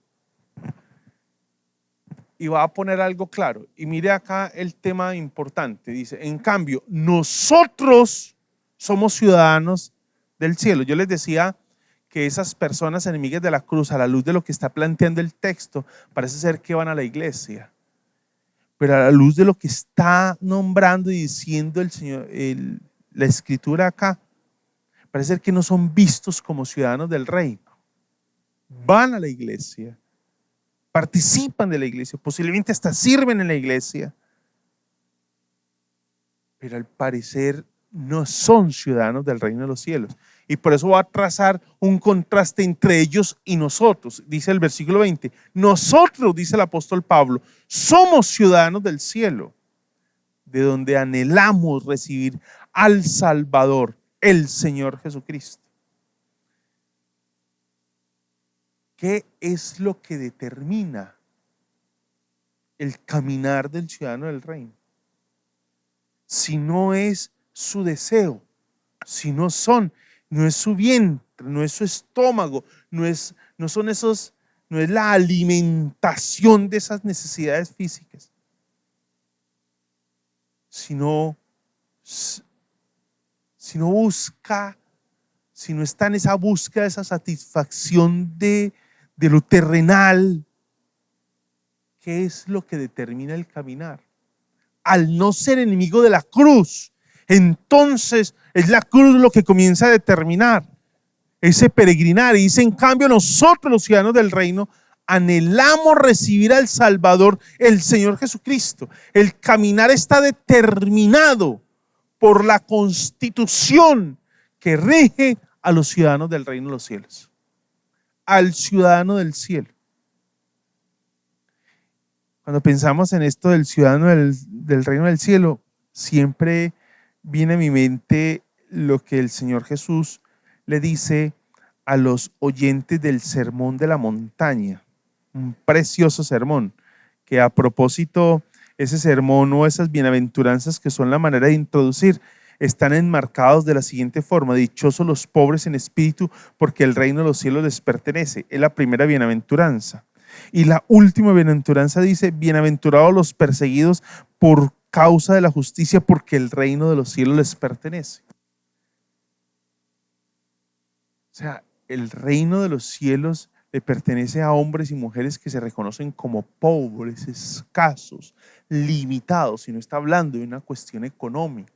Y va a poner algo claro. Y mire acá el tema importante. Dice, en cambio, nosotros somos ciudadanos del cielo. Yo les decía que esas personas enemigas de la cruz, a la luz de lo que está planteando el texto, parece ser que van a la iglesia. Pero a la luz de lo que está nombrando y diciendo el Señor, la Escritura acá, parece ser que no son vistos como ciudadanos del reino. Van a la iglesia, participan de la iglesia, posiblemente hasta sirven en la iglesia, pero al parecer no son ciudadanos del reino de los cielos. Y por eso va a trazar un contraste entre ellos y nosotros. Dice el versículo 20, nosotros, dice el apóstol Pablo, somos ciudadanos del cielo, de donde anhelamos recibir al Salvador, el Señor Jesucristo. ¿Qué es lo que determina el caminar del ciudadano del reino? Si no es su deseo, si no es su vientre, no es su estómago, no es la alimentación de esas necesidades físicas, si no está en esa búsqueda, esa satisfacción de lo terrenal, ¿qué es lo que determina el caminar? Al no ser enemigo de la cruz, entonces es la cruz lo que comienza a determinar ese peregrinar. Y dice, en cambio, nosotros los ciudadanos del reino anhelamos recibir al Salvador, el Señor Jesucristo. El caminar está determinado por la constitución que rige a los ciudadanos del reino de los cielos, al ciudadano del cielo. Cuando pensamos en esto del ciudadano del reino del cielo, siempre viene a mi mente lo que el Señor Jesús le dice a los oyentes del sermón de la montaña, un precioso sermón, que a propósito, ese sermón o esas bienaventuranzas que son la manera de introducir, están enmarcados de la siguiente forma: dichosos los pobres en espíritu, porque el reino de los cielos les pertenece. Es la primera bienaventuranza. Y la última bienaventuranza dice, bienaventurados los perseguidos por causa de la justicia, porque el reino de los cielos les pertenece. O sea, el reino de los cielos le pertenece a hombres y mujeres que se reconocen como pobres, escasos, limitados. Y no está hablando de una cuestión económica.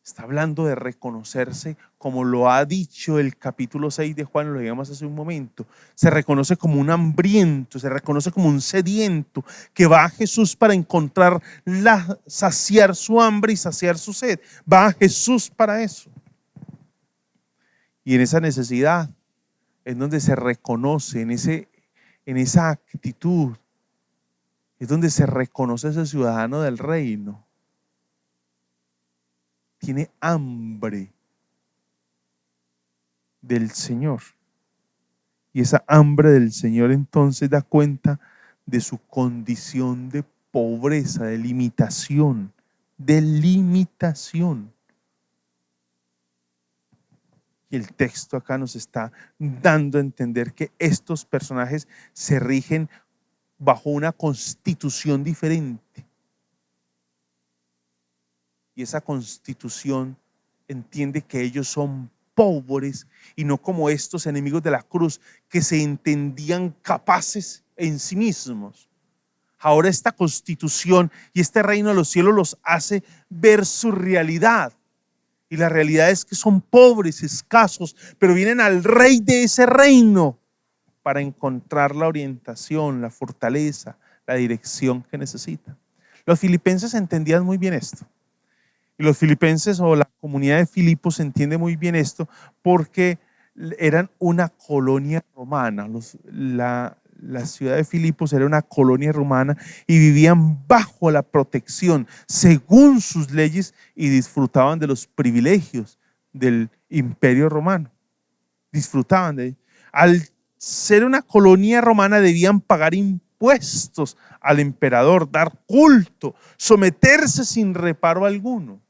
Está hablando de reconocerse, como lo ha dicho el capítulo 6 de Juan, lo leíamos hace un momento. Se reconoce como un hambriento, se reconoce como un sediento, que va a Jesús para saciar su hambre y saciar su sed. Va a Jesús para eso. Y en esa necesidad es donde se reconoce, en esa actitud, es donde se reconoce ese ciudadano del reino. Tiene hambre del Señor. Y esa hambre del Señor entonces da cuenta de su condición de pobreza, de limitación, Y el texto acá nos está dando a entender que estos personajes se rigen bajo una constitución diferente. Y esa constitución entiende que ellos son pobres y no como estos enemigos de la cruz que se entendían capaces en sí mismos. Ahora esta constitución y este reino de los cielos los hace ver su realidad. Y la realidad es que son pobres, escasos, pero vienen al rey de ese reino para encontrar la orientación, la fortaleza, la dirección que necesitan. Los filipenses entendían muy bien esto. Y los filipenses o la comunidad de Filipos entiende muy bien esto porque eran una colonia romana. La ciudad de Filipos era una colonia romana y vivían bajo la protección según sus leyes y disfrutaban de los privilegios del imperio romano. Disfrutaban de ello. Al ser una colonia romana debían pagar impuestos al emperador, dar culto, someterse sin reparo alguno.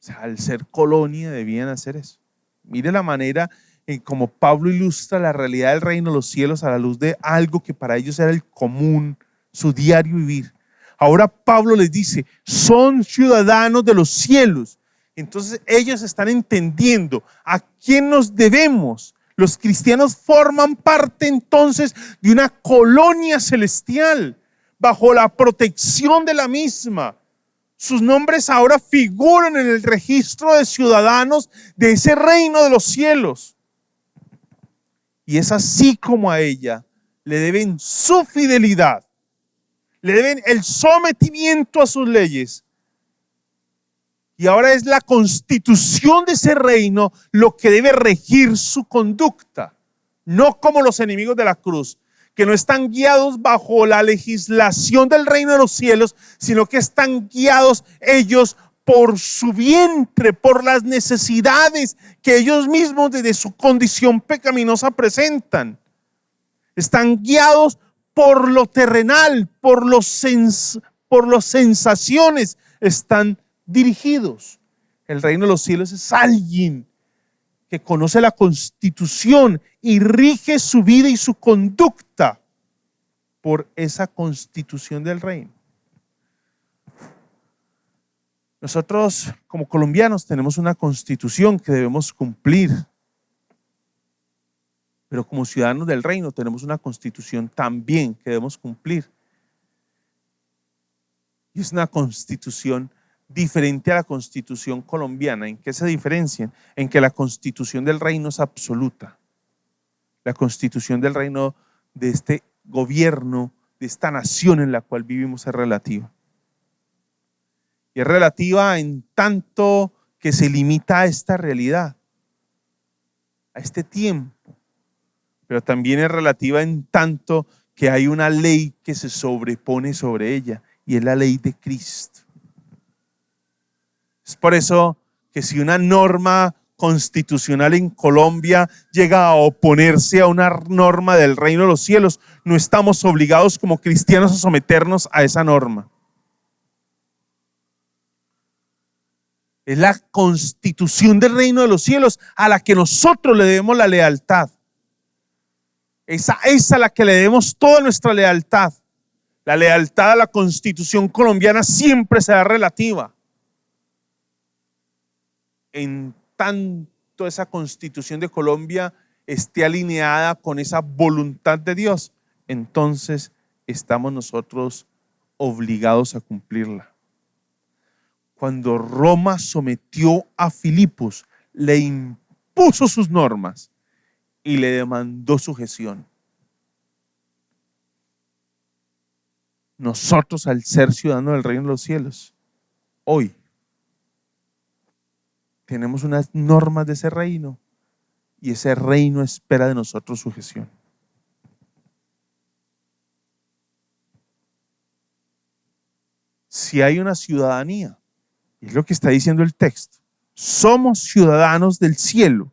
O sea, al ser colonia debían hacer eso. Mire la manera en como Pablo ilustra la realidad del reino de los cielos a la luz de algo que para ellos era el común, su diario vivir. Ahora Pablo les dice, son ciudadanos de los cielos. Entonces ellos están entendiendo a quién nos debemos. Los cristianos forman parte entonces de una colonia celestial bajo la protección de la misma. Sus nombres ahora figuran en el registro de ciudadanos de ese reino de los cielos. Y es así como a ella le deben su fidelidad, le deben el sometimiento a sus leyes. Y ahora es la constitución de ese reino lo que debe regir su conducta, no como los enemigos de la cruz, que no están guiados bajo la legislación del reino de los cielos, sino que están guiados ellos por su vientre, por las necesidades que ellos mismos desde su condición pecaminosa presentan. Están guiados por lo terrenal, por las sensaciones, están dirigidos. El reino de los cielos es alguien que conoce la constitución y rige su vida y su conducta por esa constitución del reino. Nosotros como colombianos tenemos una constitución que debemos cumplir, pero como ciudadanos del reino tenemos una constitución también que debemos cumplir. Y es una constitución diferente a la constitución colombiana. ¿En qué se diferencian? En que la constitución del reino es absoluta. La constitución del reino de este gobierno, de esta nación en la cual vivimos es relativa. Y es relativa en tanto que se limita a esta realidad, a este tiempo, pero también es relativa en tanto que hay una ley que se sobrepone sobre ella, y es la ley de Cristo. Es por eso que si una norma constitucional en Colombia llega a oponerse a una norma del reino de los cielos, no estamos obligados como cristianos a someternos a esa norma. Es la constitución del reino de los cielos a la que nosotros le debemos la lealtad. Es a la que le debemos toda nuestra lealtad. La lealtad a la constitución colombiana siempre será relativa. En tanto esa constitución de Colombia esté alineada con esa voluntad de Dios, entonces estamos nosotros obligados a cumplirla. Cuando Roma sometió a Filipos, le impuso sus normas y le demandó sujeción. Nosotros, al ser ciudadanos del reino de los cielos, hoy tenemos unas normas de ese reino y ese reino espera de nosotros sujeción. Si hay una ciudadanía, es lo que está diciendo el texto, somos ciudadanos del cielo,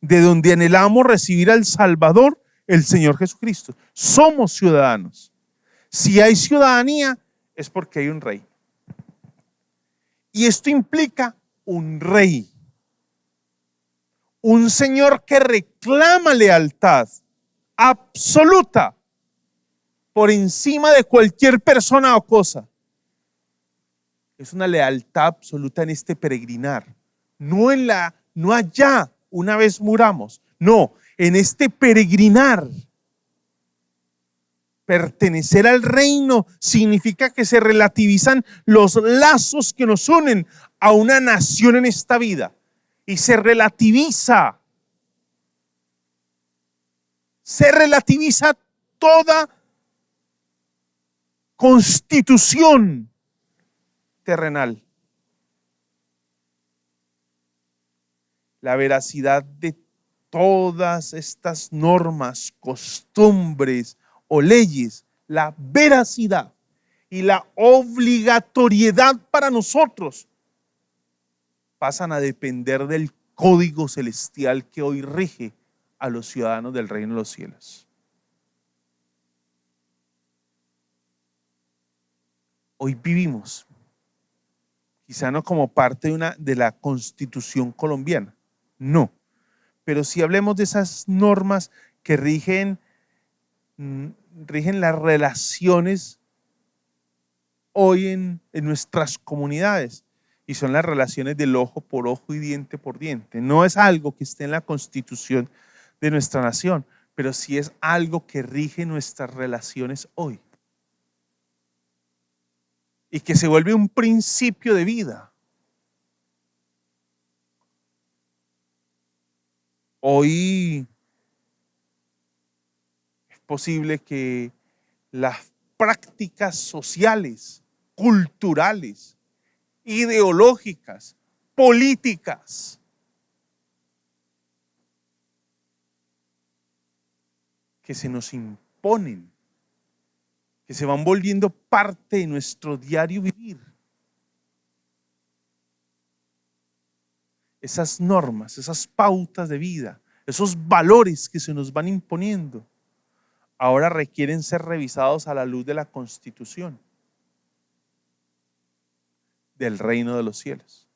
de donde anhelamos recibir al Salvador, el Señor Jesucristo. Somos ciudadanos. Si hay ciudadanía, es porque hay un rey. Y esto implica un rey, un señor que reclama lealtad absoluta por encima de cualquier persona o cosa. Es una lealtad absoluta en este peregrinar, no allá una vez muramos, no, en este peregrinar. Pertenecer al reino significa que se relativizan los lazos que nos unen a una nación en esta vida, y se relativiza toda constitución terrenal. La veracidad de todas estas normas, costumbres o leyes, la veracidad y la obligatoriedad para nosotros pasan a depender del código celestial que hoy rige a los ciudadanos del reino de los cielos. Hoy vivimos, quizá no como parte de la constitución colombiana, no, pero sí hablemos de esas normas que rigen las relaciones hoy en nuestras comunidades, y son las relaciones del ojo por ojo y diente por diente. No es algo que esté en la constitución de nuestra nación, pero sí es algo que rige nuestras relaciones hoy y que se vuelve un principio de vida. Hoy es posible que las prácticas sociales, culturales, ideológicas, políticas, que se nos imponen, que se van volviendo parte de nuestro diario vivir, esas normas, esas pautas de vida, esos valores que se nos van imponiendo, ahora requieren ser revisados a la luz de la Constitución del reino de los cielos,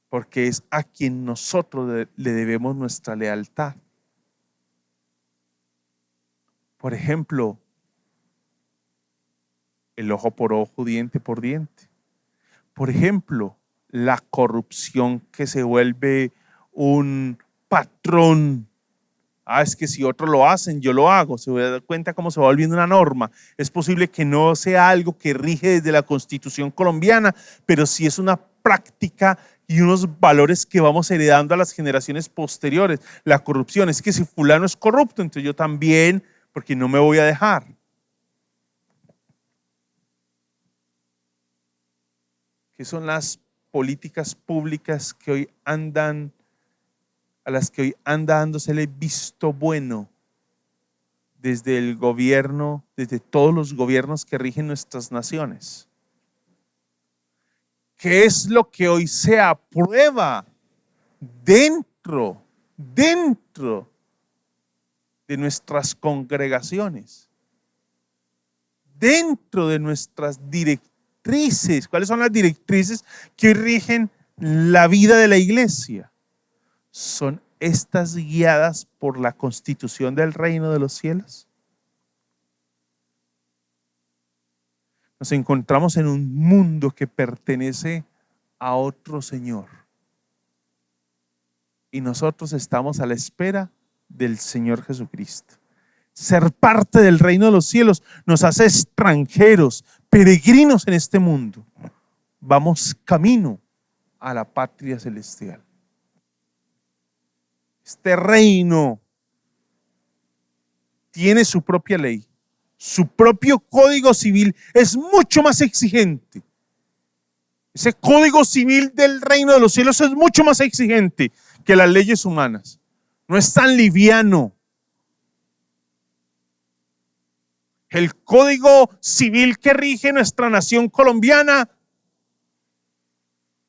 porque es a quien nosotros le debemos nuestra lealtad. Por ejemplo, el ojo por ojo, diente por diente. Por ejemplo, la corrupción que se vuelve un patrón. Es que si otros lo hacen, yo lo hago. Se da cuenta cómo se va volviendo una norma. Es posible que no sea algo que rige desde la Constitución colombiana, pero sí es una práctica y unos valores que vamos heredando a las generaciones posteriores. La corrupción es que si fulano es corrupto, entonces yo también, porque no me voy a dejar. ¿Qué son las políticas públicas que hoy andan, a las que hoy anda dándosele visto bueno desde el gobierno, desde todos los gobiernos que rigen nuestras naciones? ¿Qué es lo que hoy se aprueba dentro de nuestras congregaciones, dentro de nuestras directrices? ¿Cuáles son las directrices que hoy rigen la vida de la iglesia? ¿Son estas guiadas por la Constitución del reino de los cielos? Nos encontramos en un mundo que pertenece a otro Señor y nosotros estamos a la espera del Señor Jesucristo. Ser parte del reino de los cielos nos hace extranjeros, peregrinos en este mundo. Vamos camino a la patria celestial. Este reino tiene su propia ley, su propio código civil es mucho más exigente. Ese código civil del reino de los cielos es mucho más exigente que las leyes humanas. No es tan liviano. El código civil que rige nuestra nación colombiana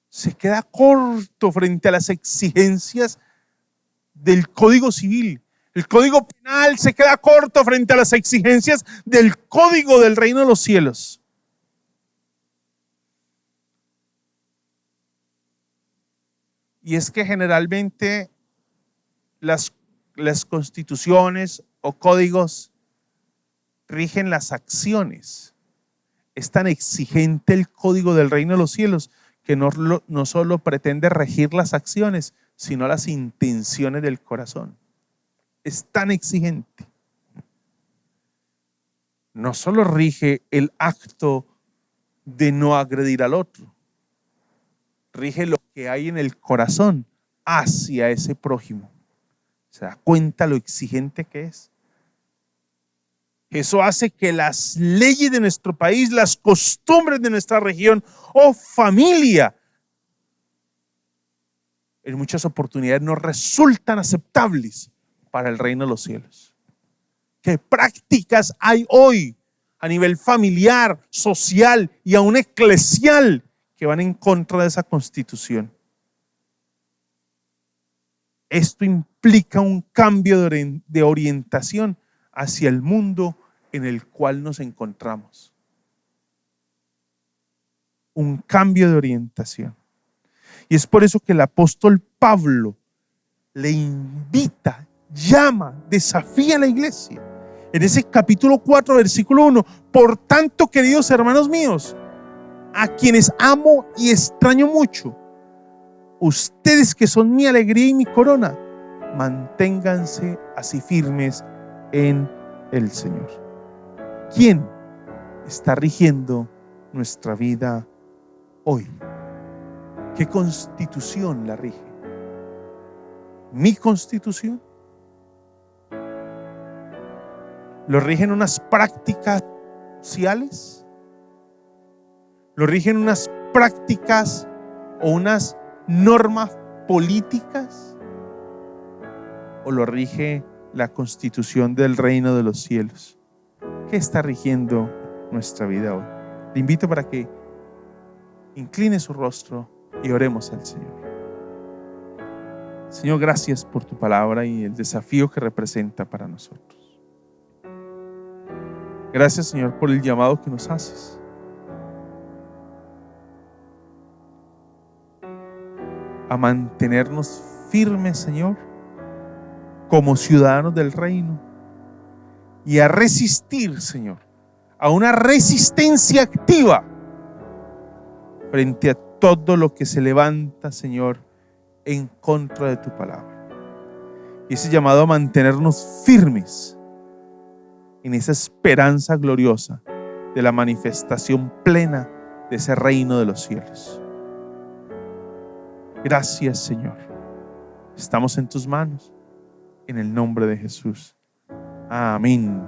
se queda corto frente a las exigencias del código civil. El código penal se queda corto frente a las exigencias del código del reino de los cielos. Y es que generalmente las constituciones o códigos rigen las acciones. Es tan exigente el código del reino de los cielos que no solo pretende regir las acciones, sino las intenciones del corazón. Es tan exigente. No solo rige el acto de no agredir al otro, rige lo que hay en el corazón hacia ese prójimo. ¿Se da cuenta lo exigente que es? Eso hace que las leyes de nuestro país, las costumbres de nuestra región o familia, en muchas oportunidades no resultan aceptables para el reino de los cielos. ¿Qué prácticas hay hoy a nivel familiar, social y aún eclesial que van en contra de esa constitución? Esto implica un cambio de orientación hacia el mundo en el cual nos encontramos. Un cambio de orientación. Y es por eso que el apóstol Pablo le invita, llama, desafía a la iglesia. En ese capítulo 4, versículo 1, por tanto, queridos hermanos míos, a quienes amo y extraño mucho, ustedes que son mi alegría y mi corona, manténganse así firmes en el Señor. ¿Quién está rigiendo nuestra vida hoy? ¿Qué constitución la rige? ¿Mi constitución? ¿Lo rigen unas prácticas sociales? ¿Lo rigen unas prácticas o unas normas políticas? ¿O lo rige la constitución del reino de los cielos? ¿Qué está rigiendo nuestra vida hoy? Le invito para que incline su rostro y oremos al Señor. Señor, gracias por tu palabra y el desafío que representa para nosotros. Gracias, Señor, por el llamado que nos haces. A mantenernos firmes, Señor, como ciudadanos del reino, y a resistir, Señor, a una resistencia activa frente a todo lo que se levanta, Señor, en contra de tu palabra. Y ese llamado a mantenernos firmes en esa esperanza gloriosa de la manifestación plena de ese reino de los cielos. Gracias, Señor. Estamos en tus manos, en el nombre de Jesús. Amén.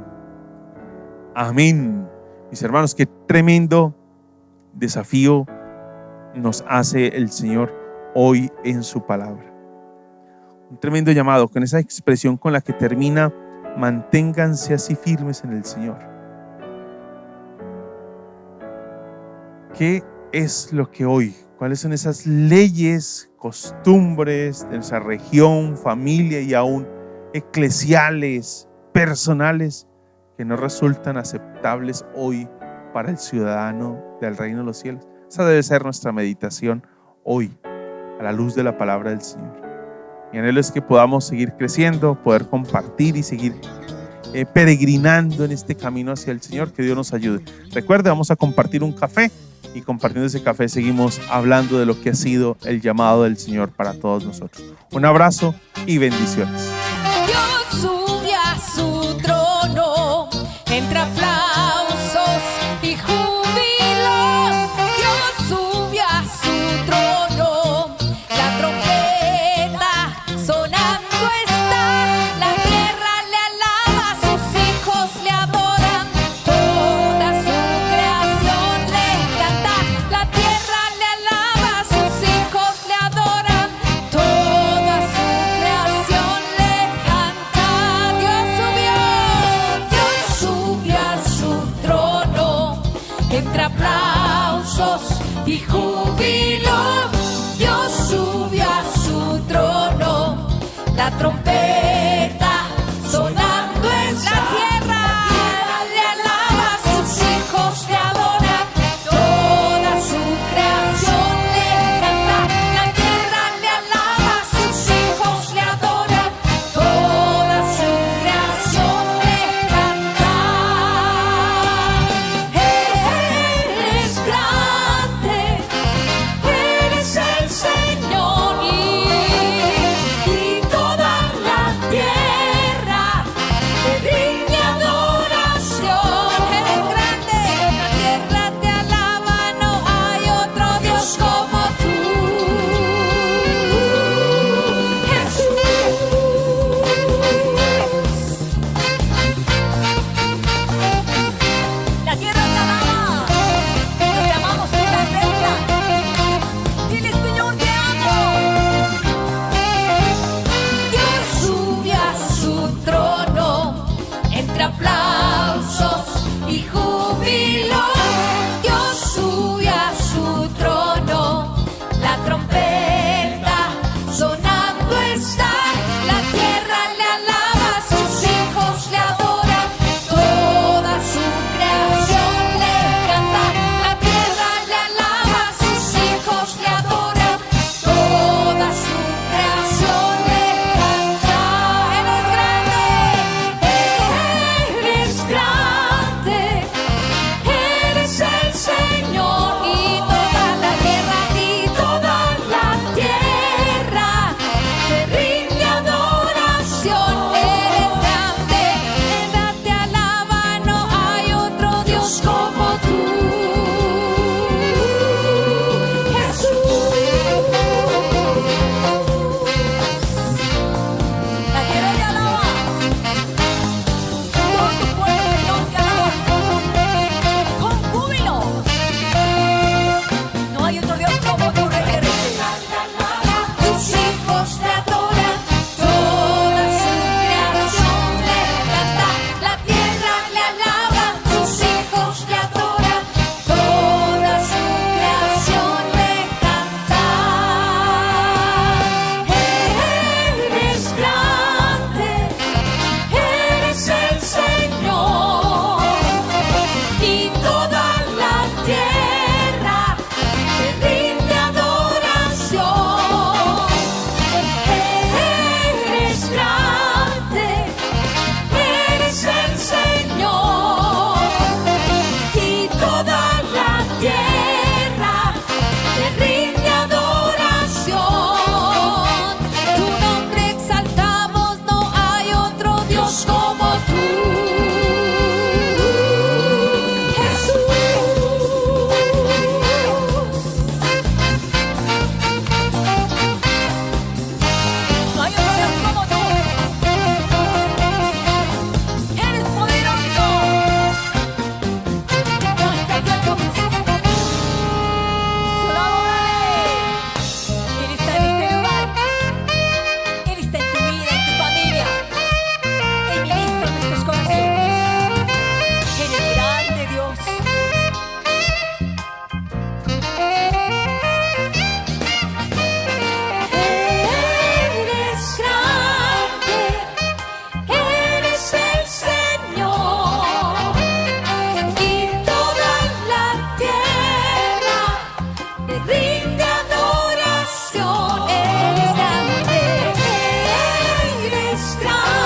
Amén. Mis hermanos, qué tremendo desafío nos hace el Señor hoy en su palabra. Un tremendo llamado con esa expresión con la que termina: manténganse así firmes en el Señor. ¿Qué es lo que hoy? ¿Cuáles son esas leyes, costumbres de nuestra región, familia y aún eclesiales, personales, que no resultan aceptables hoy para el ciudadano del reino de los cielos? Esa debe ser nuestra meditación hoy, a la luz de la palabra del Señor. Mi anhelo es que podamos seguir creciendo, poder compartir y seguir peregrinando en este camino hacia el Señor. Que Dios nos ayude. Recuerde, vamos a compartir un café, y compartiendo ese café seguimos hablando de lo que ha sido el llamado del Señor para todos nosotros. Un abrazo y bendiciones. Dios sube a su trono, entre aplausos y júbilo. Dios sube a su trono, la trompeta sonando está. La tierra le alaba, sus hijos le adoran, toda su creación le canta. La tierra le alaba, sus hijos le adoran, toda su creación le canta. Dios subió a su trono, entre aplausos y júbilo. Dios subió a su trono, la trompeta sonando en la tierra. Le alaba, sus hijos le adoran, toda su creación le canta. La tierra le alaba, sus hijos le adoran, toda su creación le canta. Él es grande, Gracias.